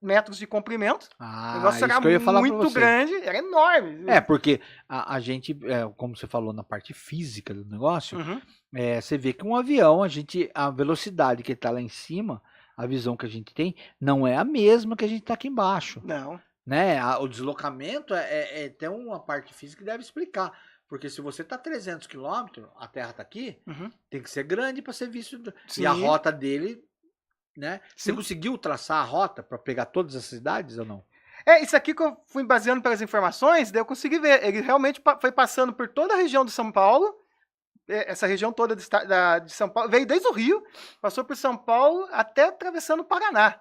metros de comprimento. O negócio era muito grande, era enorme. Porque a gente, como você falou na parte física do negócio, você vê que um avião, a velocidade que está lá em cima, a visão que a gente tem, não é a mesma que a gente está aqui embaixo. Não. Né? O deslocamento tem uma parte física que deve explicar. Porque se você está 300 km, a Terra está aqui, tem que ser grande para ser visto. Sim. E a rota dele, né? Você conseguiu traçar a rota para pegar todas as cidades ou não? Isso aqui que eu fui baseando pelas informações, daí eu consegui ver. Ele realmente foi passando por toda a região de São Paulo, essa região toda de São Paulo, veio desde o Rio, passou por São Paulo até atravessando o Paraná.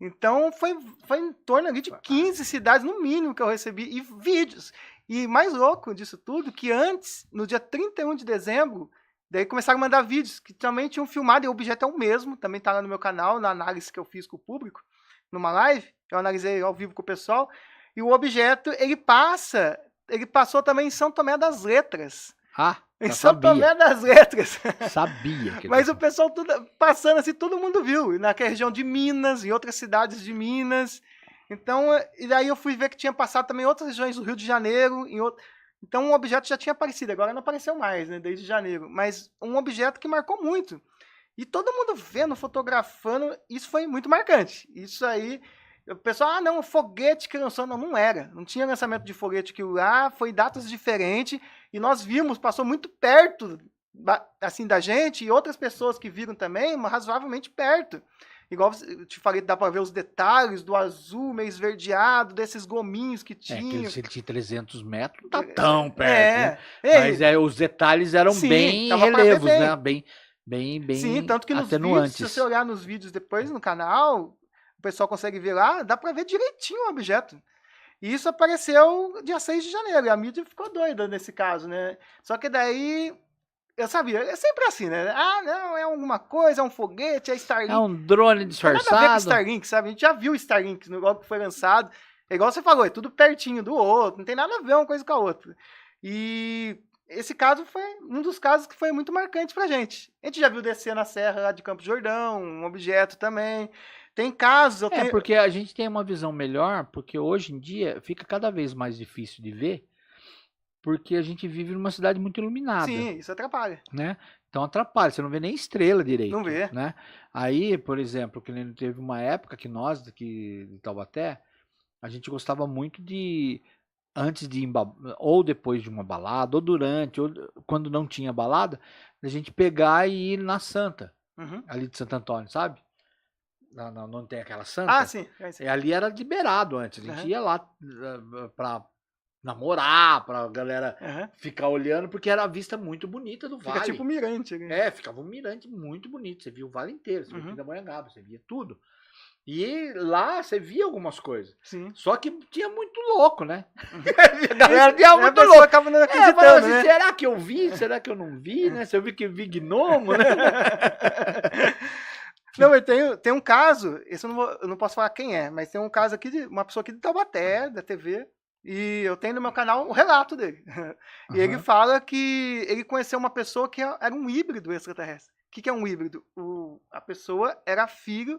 Então foi em torno ali de 15 cidades, no mínimo, que eu recebi, e vídeos. E mais louco disso tudo, que antes, no dia 31 de dezembro, daí começaram a mandar vídeos que também tinham filmado, e o objeto é o mesmo, também está lá no meu canal, na análise que eu fiz com o público, numa live, eu analisei ao vivo com o pessoal, e o objeto, ele passou também em São Tomé das Letras. Em São Tomé das Letras. Sabia. Mas o pessoal passando assim, todo mundo viu, naquela região de Minas, em outras cidades de Minas. Então, e daí eu fui ver que tinha passado também em outras regiões do Rio de Janeiro. Então, um objeto já tinha aparecido, agora não apareceu mais, né, desde janeiro. Mas um objeto que marcou muito. E todo mundo vendo, fotografando, isso foi muito marcante. Isso aí, o pessoal, não, o foguete que lançou, não era. Não tinha lançamento de foguete que lá, foi datas diferentes. E nós vimos, passou muito perto, assim, da gente, e outras pessoas que viram também, mas razoavelmente perto. Igual eu te falei, dá pra ver os detalhes do azul meio esverdeado, desses gominhos que tinha. Se ele tinha 300 metros, não tá tão perto. Mas os detalhes eram bem relevos, né? Bem Sim, tanto que nos atenuantes. vídeos, se você olhar nos vídeos depois no canal, o pessoal consegue ver lá, dá pra ver direitinho o objeto. E isso apareceu dia 6 de janeiro, e a mídia ficou doida nesse caso, né? Só que daí... Eu sabia, é sempre assim, né? Não, é alguma coisa, é um foguete, é Starlink. É um drone disfarçado. Não tem nada a ver com Starlink, sabe? A gente já viu Starlink no golpe que foi lançado. É igual você falou, é tudo pertinho do outro, não tem nada a ver uma coisa com a outra. E esse caso foi um dos casos que foi muito marcante pra gente. A gente já viu descer na serra lá de Campos do Jordão, um objeto também. Tem casos... porque a gente tem uma visão melhor, porque hoje em dia fica cada vez mais difícil de ver, porque a gente vive numa cidade muito iluminada. Sim, isso atrapalha. Né? Então atrapalha, você não vê nem estrela direito. Não vê. Né? Aí, por exemplo, que teve uma época que nós, daqui de Taubaté, a gente gostava muito de antes de ir ou depois de uma balada, ou durante, ou quando não tinha balada, a gente pegar e ir na Santa, Uhum. ali de Santo Antônio, sabe? Não tem aquela Ah, Santa? sim. É sim. E ali era liberado antes, a gente Aham. ia lá pra namorar, pra galera Aham. ficar olhando, porque era a vista muito bonita do Fica vale. tipo mirante. Ali. É, ficava um mirante muito bonito, você via o vale inteiro, você via o Uhum. Pindamonhangaba, você via tudo. E lá você via algumas coisas. Sim. Só que tinha muito louco, né? Uhum. A galera tinha A muito pessoa louco. acaba não É, acreditando, falava assim, né? será que eu vi? Será que eu não vi, né? Se eu vi que vi gnomo, né? Não, mas tem um caso, esse eu não posso falar quem é, mas tem um caso aqui de uma pessoa aqui de Taubaté, da TV, e eu tenho no meu canal o relato dele. E ele Aham. fala que ele conheceu uma pessoa que era um híbrido extraterrestre. O que é um híbrido? A pessoa era filho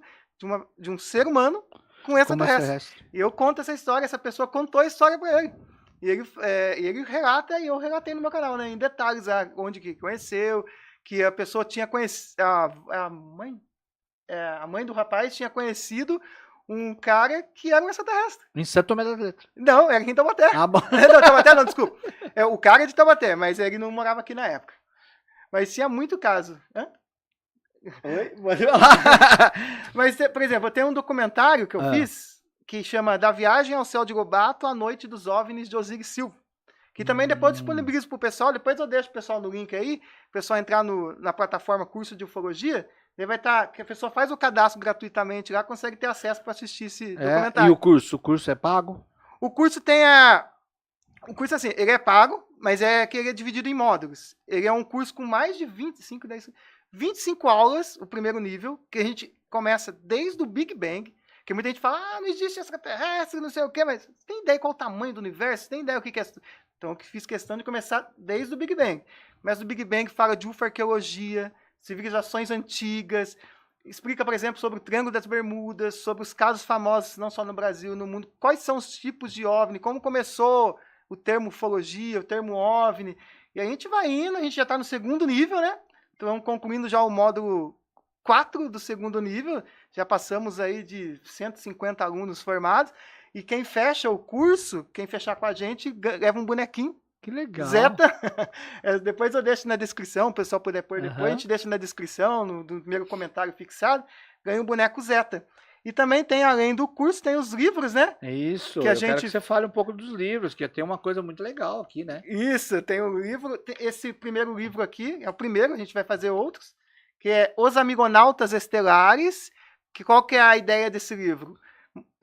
de um ser humano com Como extraterrestre. extraterrestre. E eu conto essa história, essa pessoa contou a história pra ele. E ele relata, e eu relatei no meu canal, né, em detalhes, onde que conheceu, que a pessoa tinha conhecido, a mãe do rapaz tinha conhecido um cara que era um extraterrestre. Em Santo Tomé das Letras. Não, era aqui em Taubaté. Ah, bom. Não, Taubaté não, desculpa. O cara é de Taubaté, mas ele não morava aqui na época. Mas tinha muito caso. Hã? Oi? Pode falar. Mas, por exemplo, eu tenho um documentário que eu fiz que chama Da Viagem ao Céu de Lobato, A Noite dos OVNIs, de Osiris Silva. Que também depois disponibilizo pro pessoal, depois eu deixo o pessoal no link aí, o pessoal entrar na plataforma Curso de Ufologia, ele vai estar, que a pessoa faz o cadastro gratuitamente lá, consegue ter acesso para assistir esse E documentário. o curso? O curso é pago? O curso o curso, assim, ele é pago, mas que ele é dividido em módulos. Ele é um curso com mais de 25 aulas, o primeiro nível, que a gente começa desde o Big Bang, que muita gente fala, não existe extraterrestre, não sei o quê, mas você tem ideia qual o tamanho do universo? Você tem ideia o que é? Então, eu fiz questão de começar desde o Big Bang. Mas o Big Bang fala de ufarqueologia, civilizações antigas, explica, por exemplo, sobre o Triângulo das Bermudas, sobre os casos famosos, não só no Brasil, no mundo, quais são os tipos de OVNI, como começou o termo ufologia, o termo OVNI, e a gente vai indo, a gente já está no segundo nível, né? Então, concluindo já o módulo 4 do segundo nível, já passamos aí de 150 alunos formados, e quem fecha o curso, quem fechar com a gente, leva um bonequinho. Que legal. Zeta. Depois eu deixo na descrição, o pessoal puder pôr depois, Aham. a gente deixa na descrição, no primeiro comentário fixado, ganha um boneco Zeta. E também tem, além do curso, tem os livros, né? É isso. Que a Eu quero gente- que você fale um pouco dos livros, que tem uma coisa muito legal aqui, né? Isso, tem o livro, esse primeiro livro aqui, é o primeiro, a gente vai fazer outros, que é Os Amigonautas Estelares, que qual que é a ideia desse livro?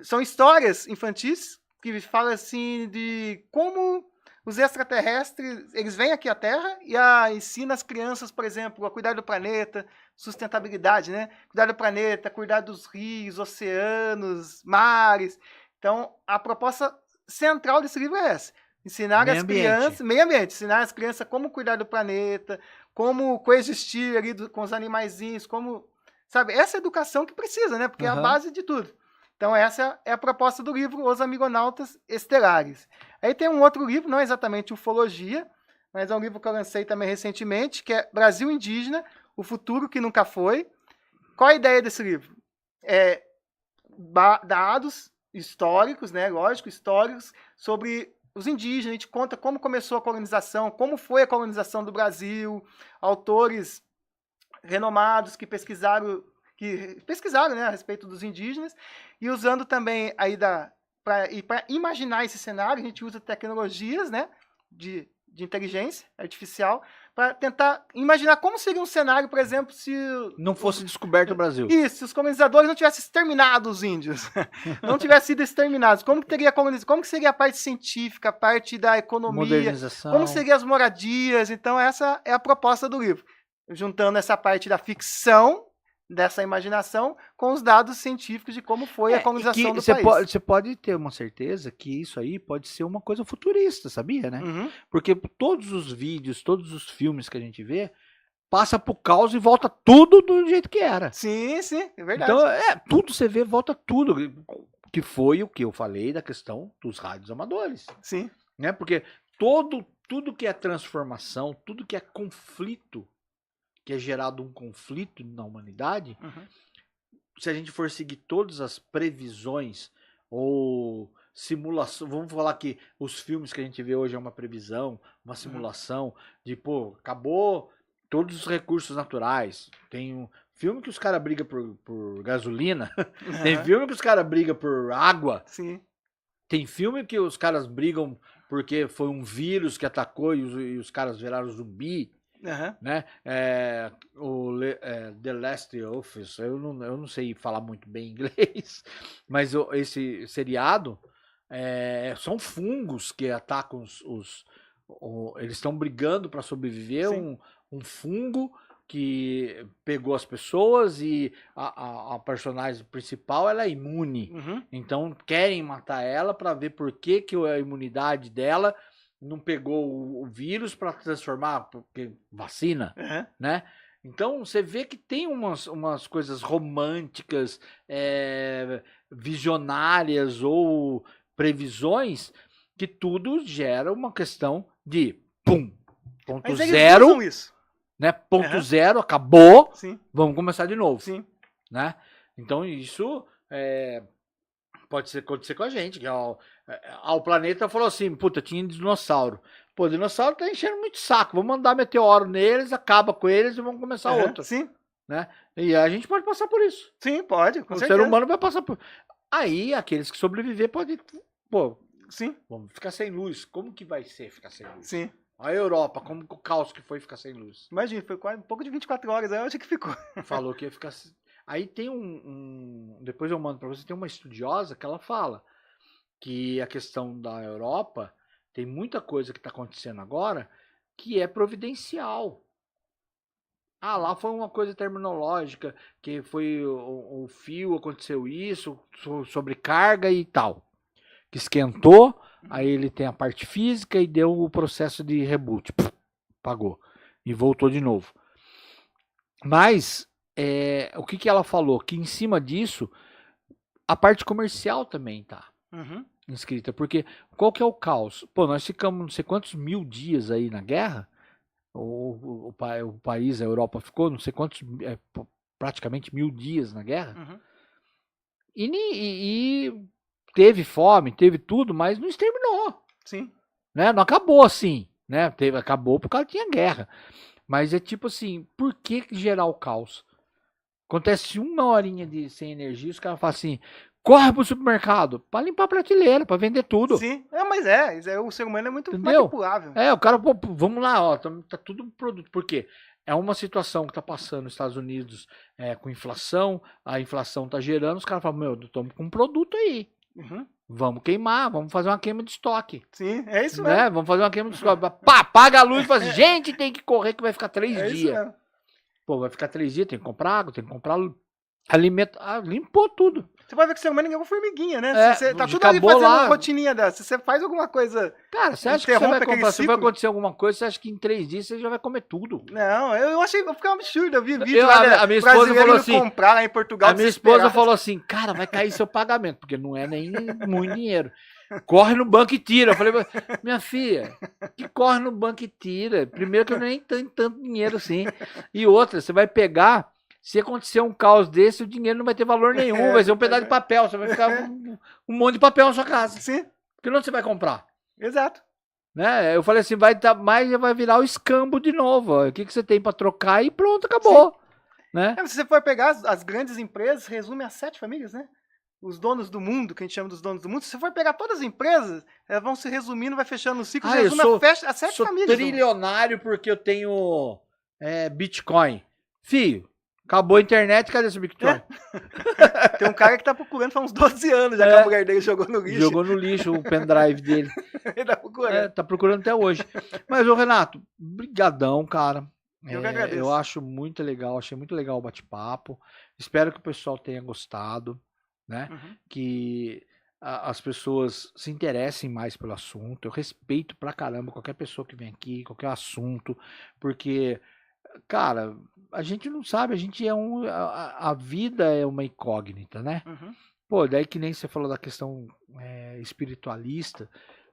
São histórias infantis, que falam assim de como os extraterrestres, eles vêm aqui à Terra e ensinam as crianças, por exemplo, a cuidar do planeta, sustentabilidade, né? Cuidar do planeta, cuidar dos rios, oceanos, mares. Então, a proposta central desse livro é essa. Ensinar Meio as ambiente. crianças, meio ambiente, ensinar as crianças como cuidar do planeta, como coexistir ali com os animaizinhos, como, sabe, essa educação que precisa, né? Porque é a Aham. base de tudo. Então essa é a proposta do livro Os Amigonautas Estelares. Aí tem um outro livro, não é exatamente ufologia, mas é um livro que eu lancei também recentemente, que é Brasil Indígena, o futuro que nunca foi. Qual a ideia desse livro? É dados históricos, né, lógico, históricos, sobre os indígenas. A gente conta como começou a colonização, como foi a colonização do Brasil, autores renomados que pesquisaram, né, a respeito dos indígenas, e usando também aí para imaginar esse cenário, a gente usa tecnologias, né, de inteligência artificial para tentar imaginar como seria um cenário, por exemplo, se Não fosse descoberto o Brasil. se os colonizadores não tivessem exterminado os índios, não tivessem sido exterminados, como que teria como que seria a parte científica, a parte da economia, Modernização. como seriam as moradias. Então essa é a proposta do livro, juntando essa parte da ficção, dessa imaginação, com os dados científicos de como foi a colonização do país. Você pode ter uma certeza que isso aí pode ser uma coisa futurista, sabia, né? Uhum. Porque todos os vídeos, todos os filmes que a gente vê, passa pro caos e volta tudo do jeito que era. Sim, sim, é verdade. Então, tudo você vê, volta tudo. Que foi o que eu falei da questão dos rádios amadores. Sim. Né? Porque tudo que é transformação, tudo que é conflito, que é gerado um conflito na humanidade, Uhum. se a gente for seguir todas as previsões ou simulação. Vamos falar que os filmes que a gente vê hoje é uma previsão, uma simulação de, pô, acabou todos os recursos naturais. Tem um filme que os caras brigam por gasolina, tem filme que os caras brigam por água, Sim. tem filme que os caras brigam porque foi um vírus que atacou e os caras viraram zumbi. Né? The Last of Us, eu não sei falar muito bem inglês, mas esse seriado são fungos que atacam eles estão brigando para sobreviver. Um fungo que pegou as pessoas e a personagem principal ela é imune, então querem matar ela para ver por que a imunidade dela não pegou o vírus para transformar, porque vacina, né? Então você vê que tem umas coisas românticas, visionárias ou previsões que tudo gera uma questão de ponto zero, isso. Né? Ponto zero, acabou, Sim. Vamos começar de novo. Sim. Né? Então isso pode acontecer com a gente. O planeta falou assim, puta, tinha dinossauro. Pô, o dinossauro tá enchendo muito saco. Vamos mandar meteoro neles, acaba com eles e vamos começar outro. Sim. Né? E a gente pode passar por isso. Sim, pode. Com o certeza. ser humano vai passar por... Aí, aqueles que sobreviver podem... Pô, sim. Vamos ficar sem luz. Como que vai ser ficar sem luz? Sim. A Europa, como o caos que foi ficar sem luz. Imagina, foi quase um pouco de 24 horas, aí eu acho que ficou. Falou que ia ficar... Aí tem depois eu mando para você, tem uma estudiosa que ela fala que a questão da Europa tem muita coisa que está acontecendo agora que é providencial. Lá foi uma coisa terminológica, que foi o fio, aconteceu isso, sobrecarga e tal. Que esquentou, aí ele tem a parte física e deu o processo de reboot. Apagou. E voltou de novo. Mas... o que ela falou? Que em cima disso, a parte comercial também tá inscrita. Porque qual que é o caos? Pô, nós ficamos não sei quantos 1000 dias aí na guerra. O país, a Europa ficou não sei quantos, praticamente 1000 dias na guerra. E teve fome, teve tudo, mas não exterminou. Sim. Né? Não acabou assim. Né? Acabou porque ela tinha guerra. Mas é tipo assim, por que gerar o caos? Acontece uma horinha sem energia, os caras falam assim, corre pro supermercado, pra limpar a prateleira, pra vender tudo. Sim, mas o ser humano é muito manipulável. O cara, pô, vamos lá, ó, tá tudo produto. Por quê? É uma situação que tá passando nos Estados Unidos com inflação, a inflação tá gerando, os caras falam, estamos com um produto aí. Vamos queimar, vamos fazer uma queima de estoque. Sim, é isso né? mesmo. Vamos fazer uma queima de estoque. Pá, apaga a luz e fala assim, gente, tem que correr que vai ficar 3 dias. Isso mesmo. Pô, vai ficar 3 dias, tem que comprar água, tem que comprar alimento. Limpou tudo. Você vai ver que o ser humano é uma formiguinha, né? Você tá tudo ali acabou fazendo lá. uma rotininha dessa. Você faz alguma coisa. Cara, você acha que você vai comprar, se vai acontecer alguma coisa, você acha que em 3 dias você já vai comer tudo? Não, eu achei que ficou um absurdo. Eu vi vídeo a minha esposa falou assim, comprar lá em Portugal. A minha esposa falou assim, cara, vai cair seu pagamento, porque não é nem muito dinheiro. Corre no banco e tira. Eu falei, minha filha, que corre no banco e tira? Primeiro que eu nem tenho tanto dinheiro assim. E outra, você vai pegar, se acontecer um caos desse, o dinheiro não vai ter valor nenhum, vai ser um pedaço de papel, você vai ficar um monte de papel na sua casa. Sim. Porque onde você vai comprar? Exato. Né? Eu falei assim, vai virar o escambo de novo. O que você tem para trocar e pronto, acabou. Né? Se você for pegar as grandes empresas, resume a 7 famílias, né? Os donos do mundo, que a gente chama dos donos do mundo, se você for pegar todas as empresas, elas vão se resumindo, vai fechando o ciclo, resume a 7 famílias. Eu sou trilionário porque eu tenho Bitcoin. Filho, acabou a internet, cadê esse Bitcoin? Tem um cara que tá procurando faz uns 12 anos, já que a mulher dele jogou no lixo. Jogou no lixo o pendrive dele. Ele tá procurando. Tá procurando até hoje. Mas, ô Renato, brigadão, cara. Eu que agradeço. Eu acho muito legal, achei muito legal o bate-papo. Espero que o pessoal tenha gostado. Né? Que as pessoas se interessem mais pelo assunto. Eu respeito pra caramba qualquer pessoa que vem aqui, qualquer assunto, porque, cara, a gente não sabe, a gente a vida é uma incógnita, né? Pô, daí que nem você falou da questão espiritualista,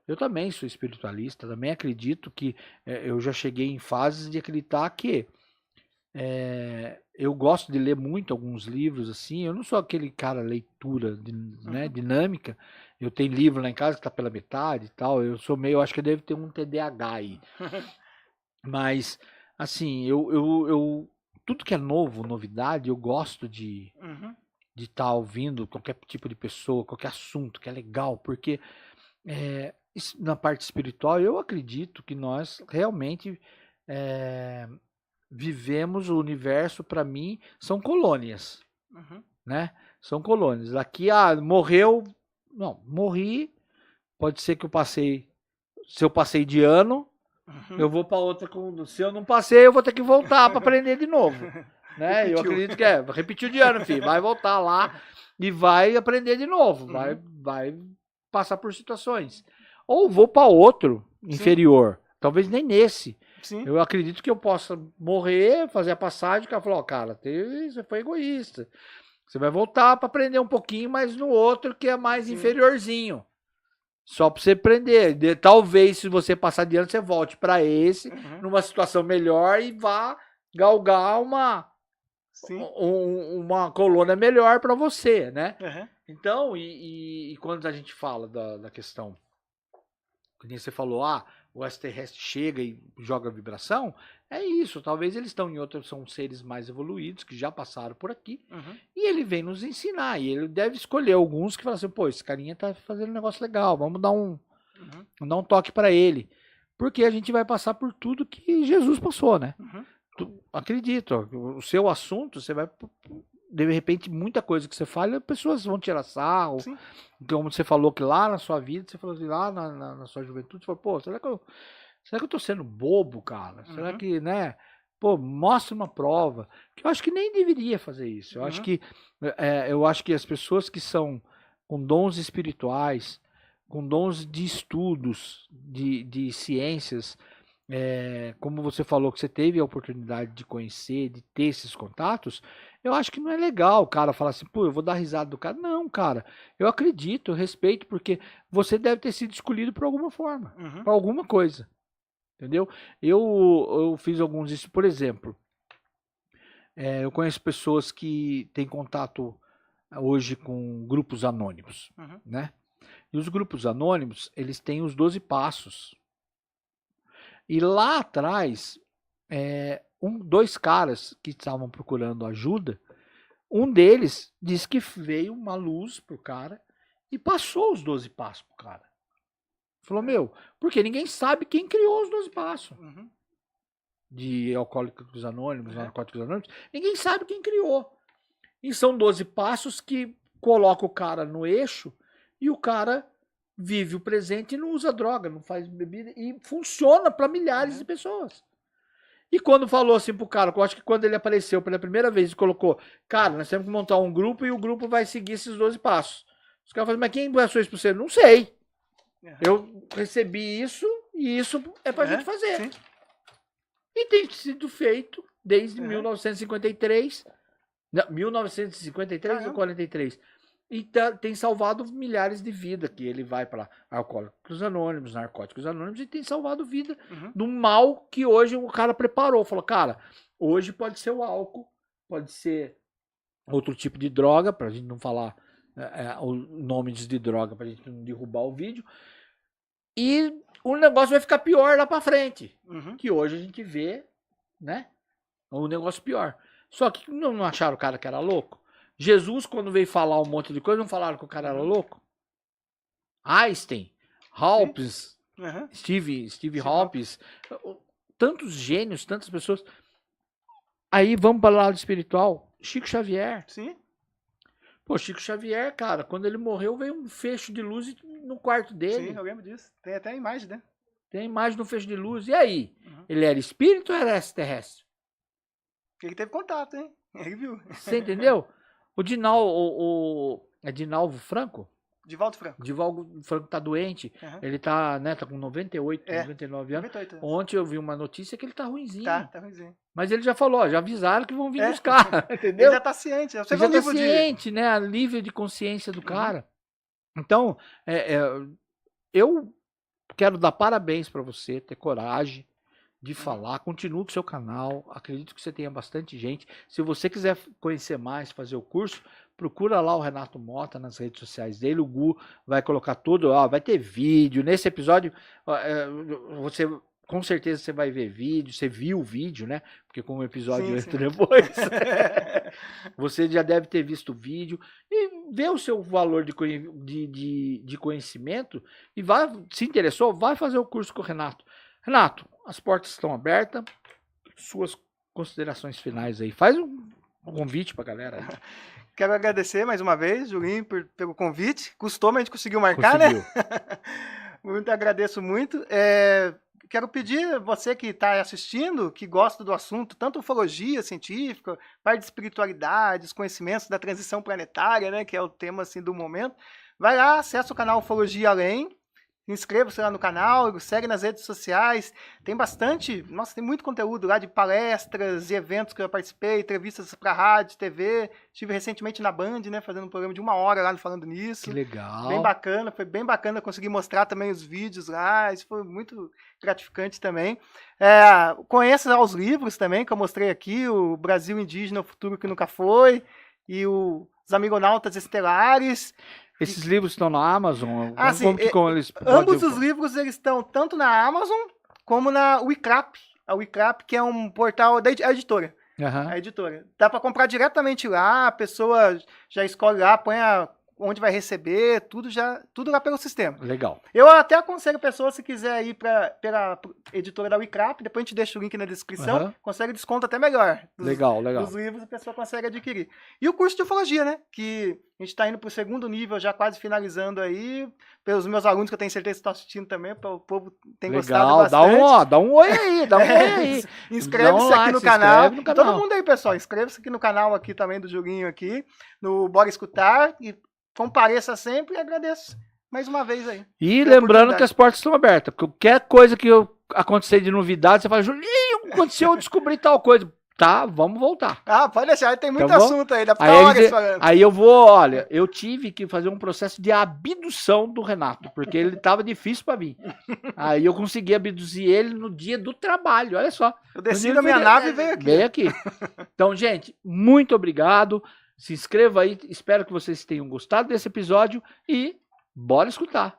eu também sou espiritualista, também acredito que eu já cheguei em fases de acreditar que Eu gosto de ler muito alguns livros, assim. Eu não sou aquele cara leitura né, dinâmica. Eu tenho livro lá em casa que tá pela metade e tal. Eu acho que eu devo ter um TDAH aí. Mas, assim, tudo que é novo, novidade, eu gosto de estar ouvindo qualquer tipo de pessoa, qualquer assunto que é legal, porque na parte espiritual eu acredito que nós realmente vivemos o universo, para mim, são colônias, né? São colônias. Aqui, morreu, não, morri, pode ser que se eu passei de ano, eu vou para outra. Se eu não passei, eu vou ter que voltar para aprender de novo. Né? Eu acredito que repetiu de ano, filho. Vai voltar lá e vai aprender de novo. Vai passar por situações. Ou vou para outro inferior. Talvez nem nesse. Sim. Eu acredito que eu possa morrer, fazer a passagem, o cara falou, cara, você foi egoísta. Você vai voltar para aprender um pouquinho, mas no outro que é mais inferiorzinho. Só para você aprender. Talvez, se você passar de ano, você volte para esse, numa situação melhor e vá galgar uma colônia melhor para você, né? Então, e quando a gente fala da questão, que você falou, o extraterrestre chega e joga vibração, é isso. Talvez eles estão em outros, são seres mais evoluídos, que já passaram por aqui, e ele vem nos ensinar, e ele deve escolher alguns que falam assim, pô, esse carinha tá fazendo um negócio legal, vamos dar um toque para ele, porque a gente vai passar por tudo que Jesus passou, né? Acredito, o seu assunto, você vai, de repente, muita coisa que você fala, pessoas vão tirar sarro. Sim. Como você falou que lá na sua vida, você falou assim, lá na sua juventude, você falou, pô, será que eu tô sendo bobo, cara? Será que, né? Pô, mostra uma prova. Que eu acho que nem deveria fazer isso. Eu acho que as pessoas que são com dons espirituais, com dons de estudos, de ciências, como você falou que você teve a oportunidade de conhecer, de ter esses contatos, eu acho que não é legal o cara falar assim, pô, eu vou dar risada do cara. Não, cara, eu acredito, eu respeito, porque você deve ter sido escolhido por alguma forma, por alguma coisa, entendeu? Eu fiz alguns, por exemplo, eu conheço pessoas que têm contato hoje com grupos anônimos, né? E os grupos anônimos, eles têm os 12 passos. E lá atrás, dois caras que estavam procurando ajuda, um deles disse que veio uma luz pro cara e passou os 12 passos pro cara. Falou, porque ninguém sabe quem criou os 12 passos. De Alcoólicos Anônimos, Narcóticos Anônimos, ninguém sabe quem criou. E são 12 passos que colocam o cara no eixo e o cara vive o presente e não usa droga, não faz bebida, e funciona para milhares de pessoas. E quando falou assim pro cara, eu acho que quando ele apareceu pela primeira vez e colocou, cara, nós temos que montar um grupo e o grupo vai seguir esses 12 passos. Os caras falaram, mas quem passou isso pra você? Não sei. Eu recebi isso e isso é pra gente fazer. Sim. E tem sido feito desde 1953, 1953 ou 43. E tem salvado milhares de vidas, que ele vai para Alcoólicos Anônimos, Narcóticos Anônimos, e tem salvado vida do mal que hoje o cara preparou. Falou, cara, hoje pode ser o álcool, pode ser outro tipo de droga, pra gente não falar o nome de droga, pra gente não derrubar o vídeo. E o negócio vai ficar pior lá pra frente. Que hoje a gente vê, né? Um negócio pior. Só que não acharam o cara que era louco? Jesus, quando veio falar um monte de coisa, não falaram que o cara era louco? Einstein, Hopkins, Steve Hopkins, tantos gênios, tantas pessoas. Aí vamos para o lado espiritual. Chico Xavier. Sim. Pô, Chico Xavier, cara, quando ele morreu, veio um fecho de luz no quarto dele. Sim, eu lembro disso. Tem até a imagem, né? Tem a imagem do fecho de luz. E aí? Ele era espírito ou era extraterrestre? Ele teve contato, hein? Ele viu. Você entendeu? O Dinalvo, é Dinalvo Franco? Divaldo Franco. Divaldo Franco tá doente. Ele tá, né, tá com 98, 99 anos. 98 anos. Ontem eu vi uma notícia que ele tá ruinzinho. Tá ruinzinho. Mas ele já falou, já avisaram que vão vir buscar, entendeu? Ele já tá ciente. Você já tá ciente, né? A nível de consciência do cara. Então, eu quero dar parabéns para você ter coragem de falar. Continue com o seu canal. Acredito que você tenha bastante gente. Se você quiser conhecer mais, fazer o curso, procura lá o Renato Mota nas redes sociais dele. O Gu vai colocar tudo. Vai ter vídeo. Nesse episódio, você... Com certeza você vai ver vídeo, você viu o vídeo, né? Porque como o episódio entra depois, você já deve ter visto o vídeo e vê o seu valor de conhecimento e vai, se interessou, vai fazer o curso com o Renato. Renato, as portas estão abertas, suas considerações finais aí. Faz um convite pra galera aí. Quero agradecer mais uma vez, Julinho, pelo convite. Custou, mas a gente conseguiu marcar, né? Muito agradeço muito. Quero pedir você que está assistindo, que gosta do assunto, tanto ufologia científica, parte de espiritualidade, os conhecimentos da transição planetária, né, que é o tema assim, do momento, vai lá, acessa o canal Ufologia Além, inscreva-se lá no canal, segue nas redes sociais, tem bastante, nossa, tem muito conteúdo lá de palestras e eventos que eu participei, entrevistas para rádio, TV, estive recentemente na Band, né, fazendo um programa de 1 hora lá falando nisso. Que legal. Bem bacana, foi bem bacana conseguir mostrar também os vídeos lá, isso foi muito gratificante também. Conheça lá os livros também, que eu mostrei aqui, o Brasil Indígena, o Futuro que Nunca Foi, e os Amigonautas Estelares. Esses livros estão na Amazon? Como eles ambos os livros eles estão tanto na Amazon como na Wicrap. A Wicrap, que é um portal da editora. Uhum. A editora. Dá para comprar diretamente lá, a pessoa já escolhe lá, põe onde vai receber, tudo lá pelo sistema. Legal. Eu até aconselho a pessoa, se quiser ir pela editora da Wicrap, depois a gente deixa o link na descrição, consegue desconto até melhor. Legal. Dos livros a pessoa consegue adquirir. E o curso de ufologia, né? Que a gente está indo para o 2º nível, já quase finalizando aí, pelos meus alunos, que eu tenho certeza que estão assistindo também, o povo tem gostado bastante. Dá um oi aí, Inscreve-se aqui no canal. Todo mundo aí, pessoal, inscreva-se aqui no canal aqui também do Julinho aqui, no Bora Escutar, e compareça sempre e agradeço mais uma vez aí. E lembrando que as portas estão abertas. Qualquer coisa que acontecer de novidade, você fala, Julinho, aconteceu, eu descobri tal coisa. Tá, vamos voltar. Pode deixar, tem muito assunto aí, dá pra ficar horas falando. Aí eu vou, olha, eu tive que fazer um processo de abdução do Renato, porque ele tava difícil pra mim. Aí eu consegui abduzir ele no dia do trabalho, olha só. Eu desci da minha nave e veio aqui. Então, gente, muito obrigado. Se inscreva aí, espero que vocês tenham gostado desse episódio e bora escutar.